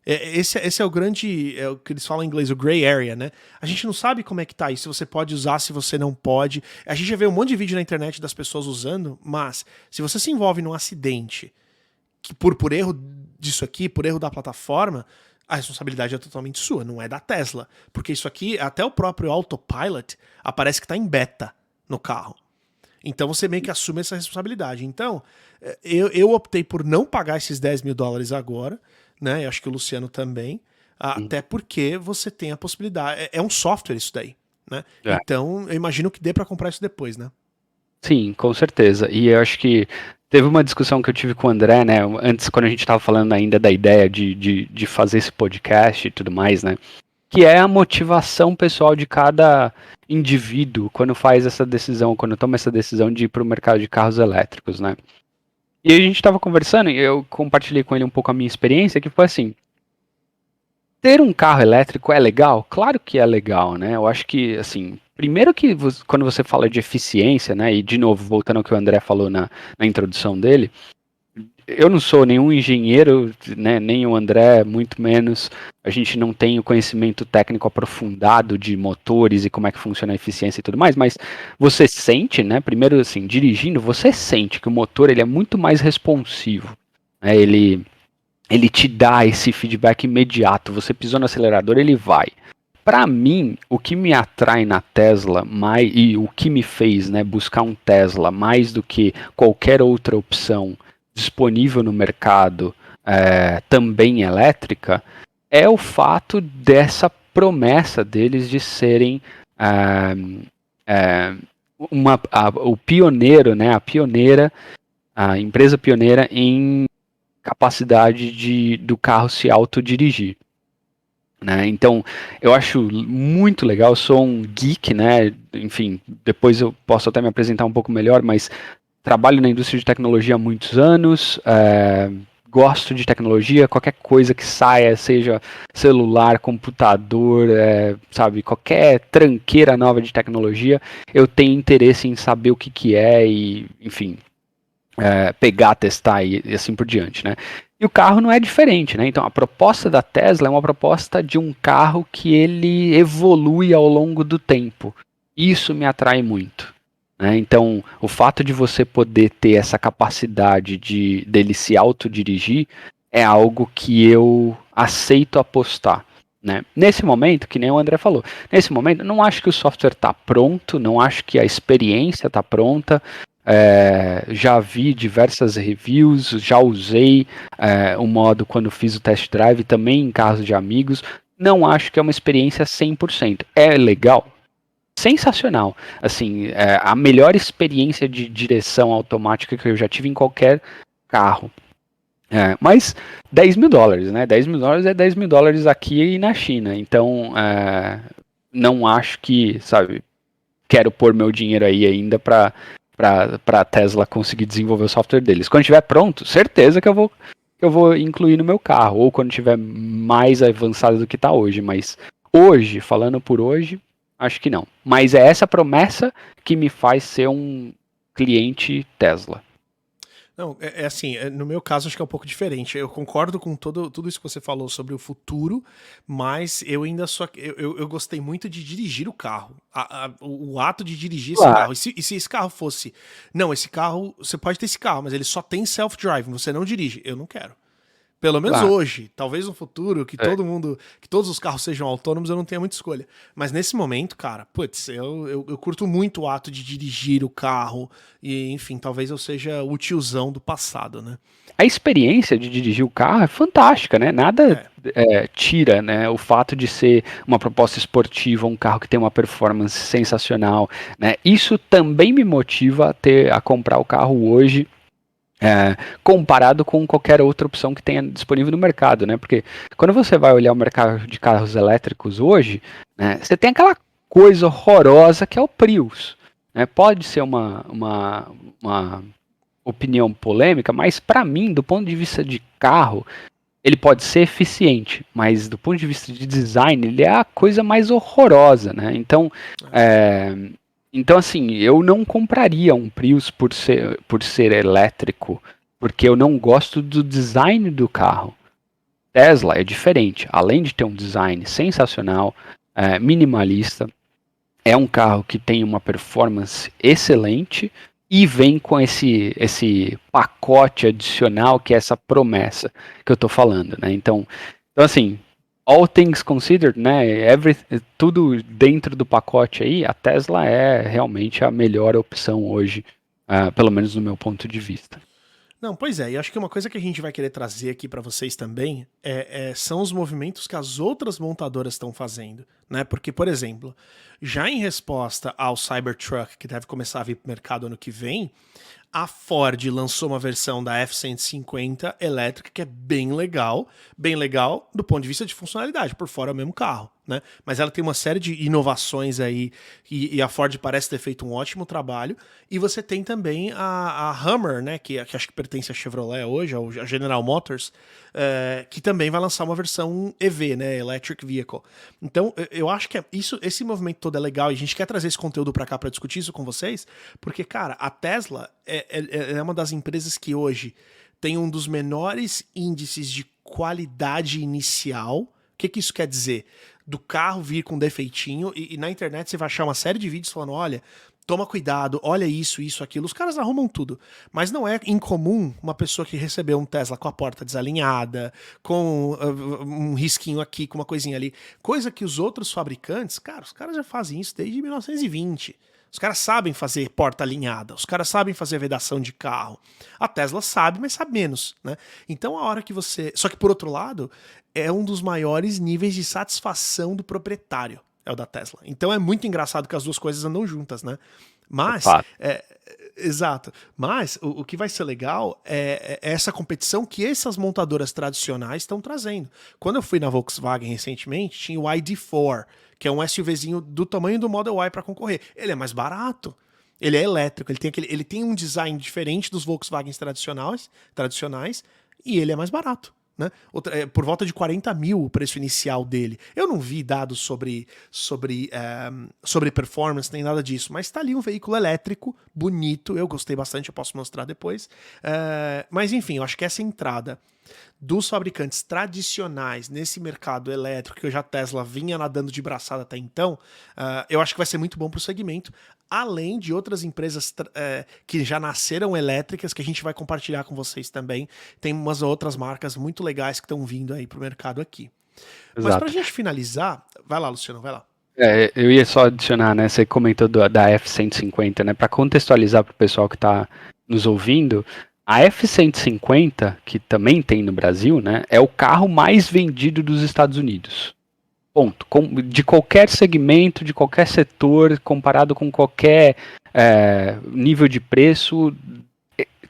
Esse é o grande, é o que eles falam em inglês, o gray area, né? A gente não sabe como é que tá isso, se você pode usar, se você não pode. A gente já vê um monte de vídeo na internet das pessoas usando, mas se você se envolve num acidente que por erro disso aqui, por erro da plataforma, a responsabilidade é totalmente sua, não é da Tesla. Porque isso aqui, até o próprio Autopilot, aparece que tá em beta no carro. Então você meio que assume essa responsabilidade. Então, eu optei por não pagar esses US$ 10.000 agora, né? Eu acho que o Luciano também. hum, Até porque você tem a possibilidade. É um software isso daí, né? é. Então, eu imagino que dê pra comprar isso depois, né? Sim, com certeza. E eu acho que teve uma discussão que eu tive com o André, né? Antes, quando a gente estava falando ainda da ideia de fazer esse podcast e tudo mais, né? Que é a motivação pessoal de cada indivíduo quando faz essa decisão, quando toma essa decisão de ir para o mercado de carros elétricos, né? E a gente estava conversando e eu compartilhei com ele um pouco a minha experiência, que foi assim, ter um carro elétrico é legal? Claro que é legal, né? Eu acho que, assim, primeiro que quando você fala de eficiência, né? E de novo, voltando ao que o André falou na introdução dele, eu não sou nenhum engenheiro, né, nem o André, muito menos. A gente não tem o conhecimento técnico aprofundado de motores e como é que funciona a eficiência e tudo mais, mas você sente, né, primeiro assim, dirigindo, você sente que o motor ele é muito mais responsivo. Né, ele te dá esse feedback imediato. Você pisou no acelerador, ele vai. Para mim, o que me atrai na Tesla mais, e o que me fez, né, buscar um Tesla mais do que qualquer outra opção disponível no mercado, também elétrica, é o fato dessa promessa deles de serem é, o pioneiro, né, a pioneira, a empresa pioneira em capacidade do carro se autodirigir. Né? Então, eu acho muito legal, eu sou um geek, né? Enfim, depois eu posso até me apresentar um pouco melhor, mas trabalho na indústria de tecnologia há muitos anos, gosto de tecnologia, qualquer coisa que saia, seja celular, computador, sabe, qualquer tranqueira nova de tecnologia, eu tenho interesse em saber o que, que é e, enfim, pegar, testar e assim por diante, né? E o carro não é diferente, né? Então a proposta da Tesla é uma proposta de um carro que ele evolui ao longo do tempo. Isso me atrai muito. Né? Então o fato de você poder ter essa capacidade dele se autodirigir é algo que eu aceito apostar. Né? Nesse momento, que nem o André falou, nesse momento não acho que o software está pronto, não acho que a experiência está pronta, já vi diversas reviews, já usei o modo quando fiz o test drive, também em carros de amigos. Não acho que é uma experiência 100%. É legal? Sensacional. Assim, a melhor experiência de direção automática que eu já tive em qualquer carro. Mas $10.000, né? $10.000 é $10.000 aqui e na China. Então, não acho que, sabe, quero pôr meu dinheiro aí ainda para a Tesla conseguir desenvolver o software deles. Quando estiver pronto, certeza que eu vou incluir no meu carro, ou quando estiver mais avançado do que está hoje. Mas hoje, falando por hoje, acho que não. Mas é essa promessa que me faz ser um cliente Tesla. Não, assim, no meu caso acho que é um pouco diferente. Eu concordo com tudo isso que você falou sobre o futuro, mas eu ainda só. Eu gostei muito de dirigir o carro. O ato de dirigir esse Claro, carro. E se esse carro fosse. Não, esse carro. Você pode ter esse carro, mas ele só tem self-driving, você não dirige. Eu não quero. Pelo menos claro. hoje, talvez no futuro, que É. que todos os carros sejam autônomos, eu não tenha muita escolha. Mas nesse momento, cara, putz, eu curto muito o ato de dirigir o carro e, enfim, talvez eu seja o tiozão do passado, né? A experiência de dirigir o carro é fantástica, né? Nada É, tira, né, o fato de ser uma proposta esportiva, um carro que tem uma performance sensacional, né? Isso também me motiva a comprar o carro hoje, comparado com qualquer outra opção que tenha disponível no mercado, né? Porque quando você vai olhar o mercado de carros elétricos hoje, né, você tem aquela coisa horrorosa que é o Prius, né? Pode ser uma opinião polêmica, mas para mim, do ponto de vista de carro, ele pode ser eficiente, mas do ponto de vista de design, ele é a coisa mais horrorosa, né? Então, é. é, então assim, eu não compraria um Prius por ser elétrico, porque eu não gosto do design do carro. Tesla é diferente, além de ter um design sensacional, minimalista, é um carro que tem uma performance excelente e vem com esse pacote adicional que é essa promessa que eu tô falando, né? Então assim, all things considered, né? Tudo dentro do pacote aí, a Tesla é realmente a melhor opção hoje, pelo menos no meu ponto de vista. Não, pois é, e acho que uma coisa que a gente vai querer trazer aqui para vocês também são os movimentos que as outras montadoras estão fazendo, né? Porque, por exemplo, já em resposta ao Cybertruck, que deve começar a vir para o mercado ano que vem, a Ford lançou uma versão da F-150 elétrica que é bem legal do ponto de vista de funcionalidade, por fora é o mesmo carro, né? Mas ela tem uma série de inovações aí e a Ford parece ter feito um ótimo trabalho. E você tem também a Hummer, né? Que acho que pertence à Chevrolet hoje, a General Motors, que também vai lançar uma versão EV, né? Electric Vehicle. Então, eu acho que esse movimento todo é legal e a gente quer trazer esse conteúdo para cá para discutir isso com vocês, porque, cara, a Tesla é uma das empresas que hoje tem um dos menores índices de qualidade inicial. O que isso quer dizer? Do carro vir com defeitinho e na internet você vai achar uma série de vídeos falando, olha, toma cuidado, olha isso, aquilo. Os caras arrumam tudo. Mas não é incomum uma pessoa que recebeu um Tesla com a porta desalinhada, com um risquinho aqui, com uma coisinha ali. Coisa que os outros fabricantes, cara, os caras já fazem isso desde 1920. Os caras sabem fazer porta alinhada, os caras sabem fazer vedação de carro. A Tesla sabe, mas sabe menos, né? Então a hora que você. Só que por outro lado, é um dos maiores níveis de satisfação do proprietário. É o da Tesla. Então é muito engraçado que as duas coisas andam juntas, né? É Mas, fato. exato. Mas o que vai ser legal é essa competição que essas montadoras tradicionais estão trazendo. Quando eu fui na Volkswagen recentemente, tinha o ID4, que é um SUVzinho do tamanho do Model Y para concorrer. Ele é mais barato. Ele é elétrico, ele tem um design diferente dos Volkswagens tradicionais e ele é mais barato. Né? Por volta de 40 mil o preço inicial dele. Eu não vi dados sobre performance, nem nada disso, mas tá ali um veículo elétrico, bonito, eu gostei bastante, eu posso mostrar depois. Mas enfim, eu acho que essa entrada dos fabricantes tradicionais nesse mercado elétrico, que hoje a Tesla vinha nadando de braçada até então, eu acho que vai ser muito bom para o segmento, além de outras empresas que já nasceram elétricas, que a gente vai compartilhar com vocês também. Tem umas outras marcas muito legais que estão vindo aí para o mercado aqui. Mas para a Exato. gente finalizar, vai lá, Luciano, vai lá. Eu ia só adicionar, né? Você comentou da F-150, né? Para contextualizar para o pessoal que está nos ouvindo, a F-150, que também tem no Brasil, né? É o carro mais vendido dos Estados Unidos. Ponto. De qualquer segmento, de qualquer setor, comparado com qualquer nível de preço,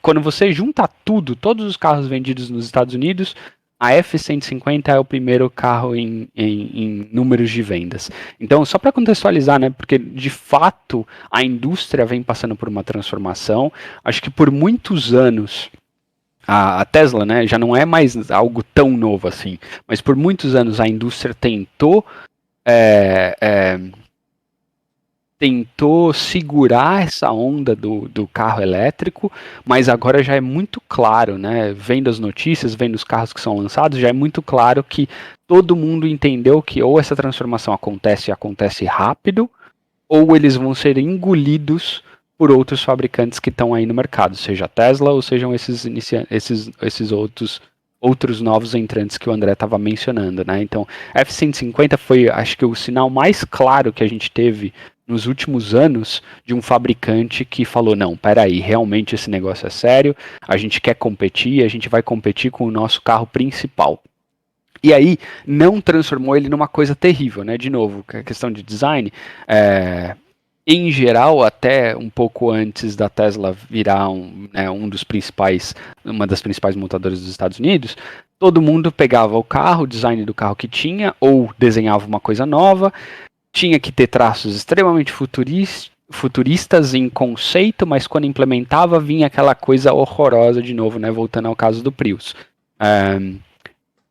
quando você junta tudo, todos os carros vendidos nos Estados Unidos, a F-150 é o primeiro carro em números de vendas. Então, só para contextualizar, né, porque de fato a indústria vem passando por uma transformação. Acho que por muitos anos a Tesla, né, já não é mais algo tão novo assim, mas por muitos anos a indústria é, é, tentou segurar essa onda do carro elétrico, mas agora já é muito claro, né? Vendo as notícias, vendo os carros que são lançados, já é muito claro que todo mundo entendeu que ou essa transformação acontece e acontece rápido, ou eles vão ser engolidos por outros fabricantes que estão aí no mercado, seja a Tesla ou sejam esses outros novos entrantes que o André estava mencionando, né? Então, F-150 foi, acho que, o sinal mais claro que a gente teve nos últimos anos de um fabricante que falou, não, peraí, realmente esse negócio é sério, a gente quer competir, a gente vai competir com o nosso carro principal. E aí, não transformou ele numa coisa terrível, né? De novo, a questão de design, em geral, até um pouco antes da Tesla virar uma das principais montadoras dos Estados Unidos, todo mundo pegava o carro, o design do carro que tinha, ou desenhava uma coisa nova, tinha que ter traços extremamente futuristas em conceito, mas quando implementava vinha aquela coisa horrorosa de novo, né? Voltando ao caso do Prius.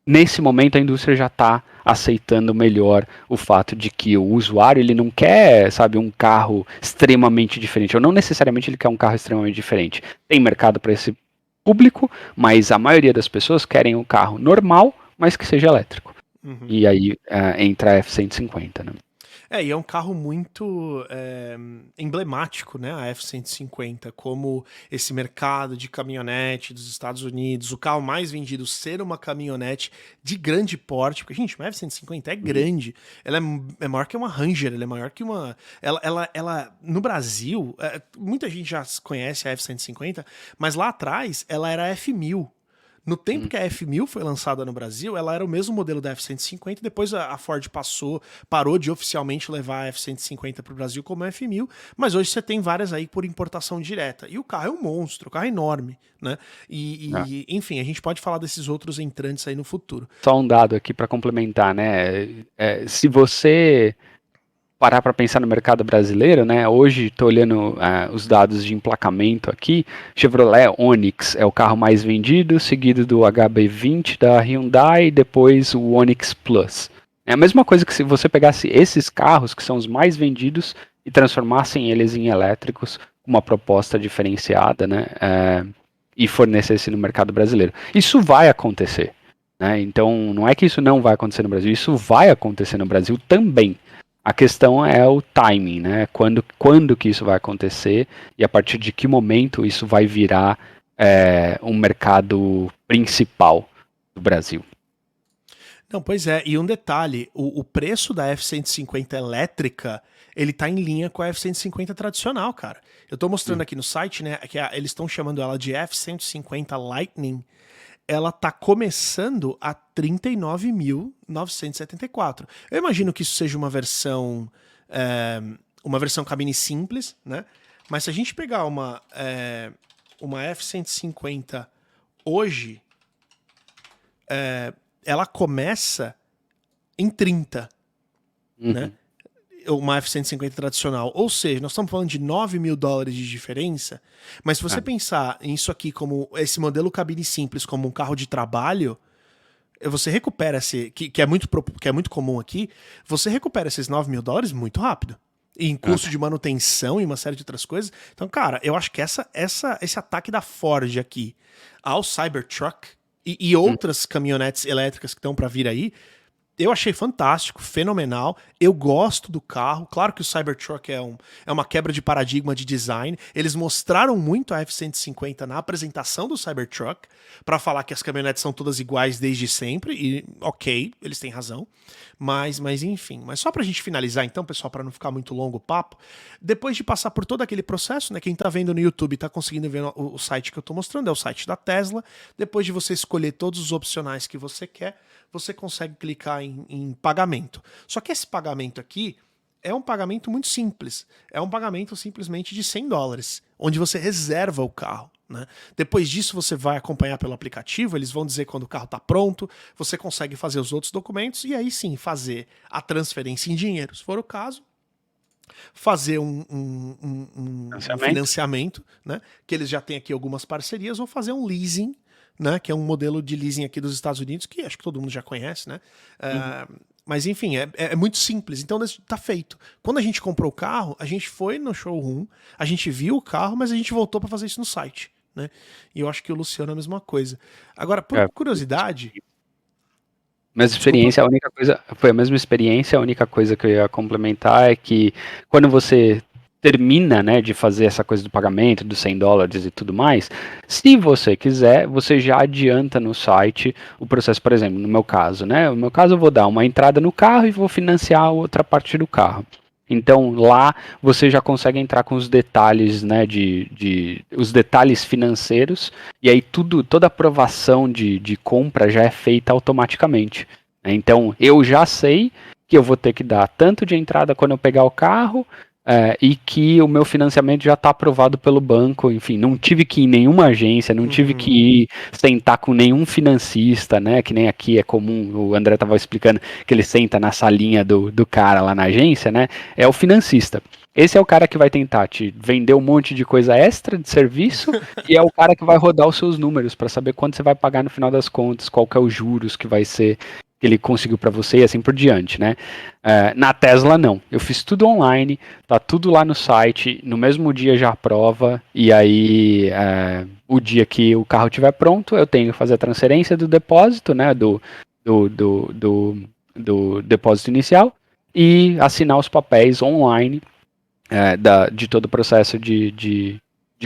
Nesse momento a indústria já está aceitando melhor o fato de que o usuário ele não quer, sabe, um carro extremamente diferente, ou não necessariamente ele quer um carro extremamente diferente. Tem mercado para esse público, mas a maioria das pessoas querem um carro normal, mas que seja elétrico. Uhum. E aí entra a F-150, né? E é um carro muito emblemático, né? A F-150, como esse mercado de caminhonete dos Estados Unidos, o carro mais vendido ser uma caminhonete de grande porte, porque, gente, uma F-150 é grande, ela é maior que uma Ranger, ela é maior que uma... Ela no Brasil, muita gente já conhece a F-150, mas lá atrás ela era a F-1000. No tempo que a F1000 foi lançada no Brasil, ela era o mesmo modelo da F150, depois a Ford parou de oficialmente levar a F150 para o Brasil como a F1000, mas hoje você tem várias aí por importação direta. E o carro é um monstro, o carro é enorme, né? Enfim, a gente pode falar desses outros entrantes aí no futuro. Só um dado aqui para complementar, né? Se você parar para pensar no mercado brasileiro, né? Hoje estou olhando os dados de emplacamento aqui. Chevrolet Onix é o carro mais vendido, seguido do HB20 da Hyundai e depois o Onix Plus. É a mesma coisa que se você pegasse esses carros, que são os mais vendidos, e transformassem eles em elétricos, com uma proposta diferenciada, né? E fornecesse no mercado brasileiro. Isso vai acontecer, né? Então, não é que isso não vai acontecer no Brasil, isso vai acontecer no Brasil também. A questão é o timing, né? Quando que isso vai acontecer e a partir de que momento isso vai virar um mercado principal do Brasil. Não, pois é, e um detalhe, o preço da F-150 elétrica, ele tá em linha com a F-150 tradicional, cara. Eu tô mostrando aqui no site, né, que eles estão chamando ela de F-150 Lightning, ela tá começando a 39.974. Eu imagino que isso seja uma versão cabine simples, né? Mas se a gente pegar uma F-150 hoje, ela começa em 30, né? Uma F-150 tradicional. Ou seja, nós estamos falando de $9.000 de diferença, mas se você pensar nisso aqui como esse modelo cabine simples, como um carro de trabalho, você recupera que é muito comum aqui, você recupera esses $9.000 muito rápido. E em custo de manutenção e uma série de outras coisas. Então, cara, eu acho que esse ataque da Ford aqui ao Cybertruck e outras caminhonetes elétricas que estão para vir aí, eu achei fantástico, fenomenal. Eu gosto do carro. Claro que o Cybertruck é uma quebra de paradigma de design. Eles mostraram muito a F-150 na apresentação do Cybertruck para falar que as caminhonetes são todas iguais desde sempre. E ok, eles têm razão. Mas enfim. Mas só pra gente finalizar então, pessoal, para não ficar muito longo o papo, depois de passar por todo aquele processo, né, quem tá vendo no YouTube tá conseguindo ver o site que eu tô mostrando, é o site da Tesla. Depois de você escolher todos os opcionais que você quer, você consegue clicar em pagamento. Só que esse pagamento aqui é um pagamento muito simples. É um pagamento simplesmente de $100, onde você reserva o carro. né? Depois disso, você vai acompanhar pelo aplicativo, eles vão dizer quando o carro está pronto, você consegue fazer os outros documentos e aí sim fazer a transferência em dinheiro, se for o caso, fazer um financiamento, né? Que eles já têm aqui algumas parcerias, ou fazer um leasing, né? Que é um modelo de leasing aqui dos Estados Unidos, que acho que todo mundo já conhece, né? Mas enfim, é muito simples. Então tá feito. Quando a gente comprou o carro, a gente foi no showroom, a gente viu o carro, mas a gente voltou para fazer isso no site, né? E eu acho que o Luciano é a mesma coisa. Agora, por curiosidade. Mesma experiência, a única coisa, foi a mesma experiência, a única coisa que eu ia complementar é que quando você termina, né, de fazer essa coisa do pagamento, dos $100 e tudo mais, se você quiser, você já adianta no site o processo, por exemplo, no meu caso, né, no meu caso eu vou dar uma entrada no carro e vou financiar a outra parte do carro. Então lá você já consegue entrar com os detalhes, né, os detalhes financeiros, e aí toda aprovação de compra já é feita automaticamente. Né? Então eu já sei que eu vou ter que dar tanto de entrada quando eu pegar o carro, e que o meu financiamento já está aprovado pelo banco, enfim, não tive que ir em nenhuma agência, não tive que ir sentar com nenhum financista, né, que nem aqui é comum, o André estava explicando que ele senta na salinha do cara lá na agência, né, é o financista. Esse é o cara que vai tentar te vender um monte de coisa extra de serviço e é o cara que vai rodar os seus números para saber quanto você vai pagar no final das contas, qual que é os juros que vai ser que ele conseguiu para você e assim por diante, né? Na Tesla não, eu fiz tudo online, tá tudo lá no site, no mesmo dia já aprova e aí o dia que o carro estiver pronto eu tenho que fazer a transferência do depósito, né? Do depósito inicial e assinar os papéis online de todo o processo de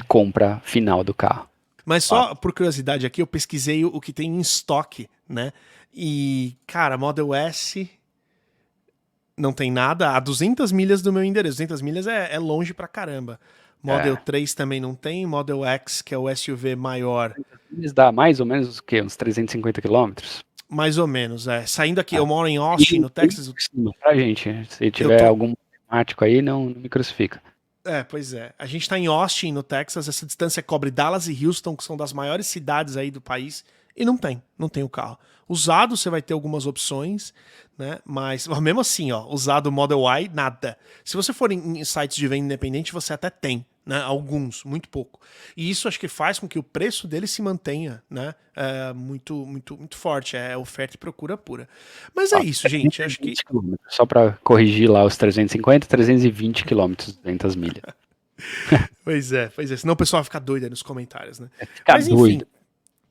compra final do carro. Mas só por curiosidade aqui, eu pesquisei o que tem em estoque, né? E, cara, Model S não tem nada a 200 milhas do meu endereço. 200 milhas é longe pra caramba. Model 3 também não tem. Model X, que é o SUV maior. Dá mais ou menos o quê? Uns 350 quilômetros? Mais ou menos, Saindo aqui, eu moro em Austin, no Texas. Pra gente, se tiver algum matemático aí, não me crucifica. Pois é. A gente tá em Austin, no Texas. Essa distância cobre Dallas e Houston, que são das maiores cidades aí do país. E não tem o carro. Usado, você vai ter algumas opções, né? Mas mesmo assim, usado Model Y, nada. Se você for em sites de venda independente, você até tem, né? Alguns, muito pouco. E isso acho que faz com que o preço dele se mantenha, né? Muito forte. É oferta e procura pura. Mas é isso, gente. Acho que... Só para corrigir lá os 350, 320 quilômetros, 200 milhas. Pois é. Senão o pessoal vai ficar doido aí nos comentários, né? Mas enfim, doido.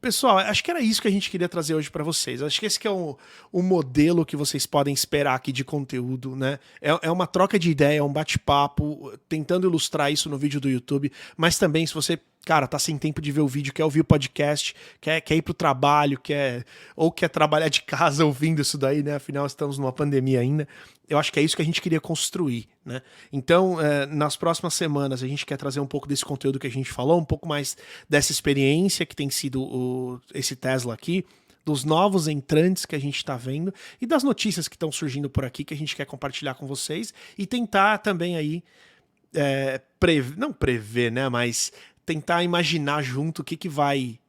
Pessoal, acho que era isso que a gente queria trazer hoje para vocês. Acho que esse que é o modelo que vocês podem esperar aqui de conteúdo, né? É uma troca de ideia, um bate-papo, tentando ilustrar isso no vídeo do YouTube, mas também se você, cara, tá sem tempo de ver o vídeo, quer ouvir o podcast, quer ir pro trabalho, quer trabalhar de casa ouvindo isso daí, né? Afinal, estamos numa pandemia ainda. Eu acho que é isso que a gente queria construir, né? Então, nas próximas semanas, a gente quer trazer um pouco desse conteúdo que a gente falou, um pouco mais dessa experiência que tem sido esse Tesla aqui, dos novos entrantes que a gente está vendo e das notícias que estão surgindo por aqui que a gente quer compartilhar com vocês e tentar também aí, não prever, né? Mas tentar imaginar junto o que vai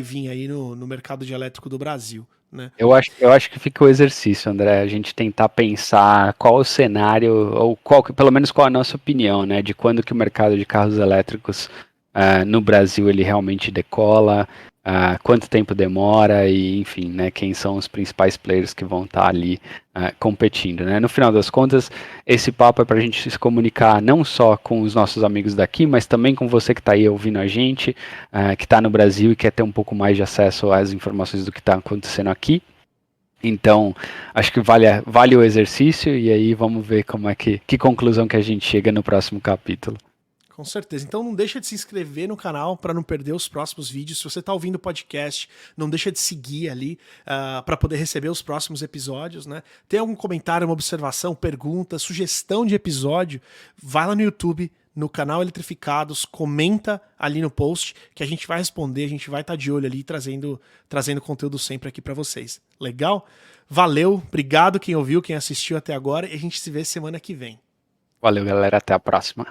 vir aí no mercado de elétrico do Brasil. Né? Eu acho que fica o exercício, André, a gente tentar pensar qual o cenário, ou pelo menos qual a nossa opinião, né, de quando que o mercado de carros elétricos no Brasil ele realmente decola, quanto tempo demora e, enfim, né, quem são os principais players que vão estar ali competindo, né? No final das contas, esse papo é para a gente se comunicar não só com os nossos amigos daqui, mas também com você que está aí ouvindo a gente, que está no Brasil e quer ter um pouco mais de acesso às informações do que está acontecendo aqui. Então, acho que vale o exercício e aí vamos ver como é que conclusão que a gente chega no próximo capítulo. Com certeza. Então não deixa de se inscrever no canal para não perder os próximos vídeos. Se você está ouvindo o podcast, não deixa de seguir ali para poder receber os próximos episódios, né? Tem algum comentário, uma observação, pergunta, sugestão de episódio, vai lá no YouTube, no canal Eletrificados, comenta ali no post que a gente vai responder, a gente vai estar de olho ali trazendo conteúdo sempre aqui para vocês. Legal? Valeu, obrigado quem ouviu, quem assistiu até agora e a gente se vê semana que vem. Valeu, galera, até a próxima.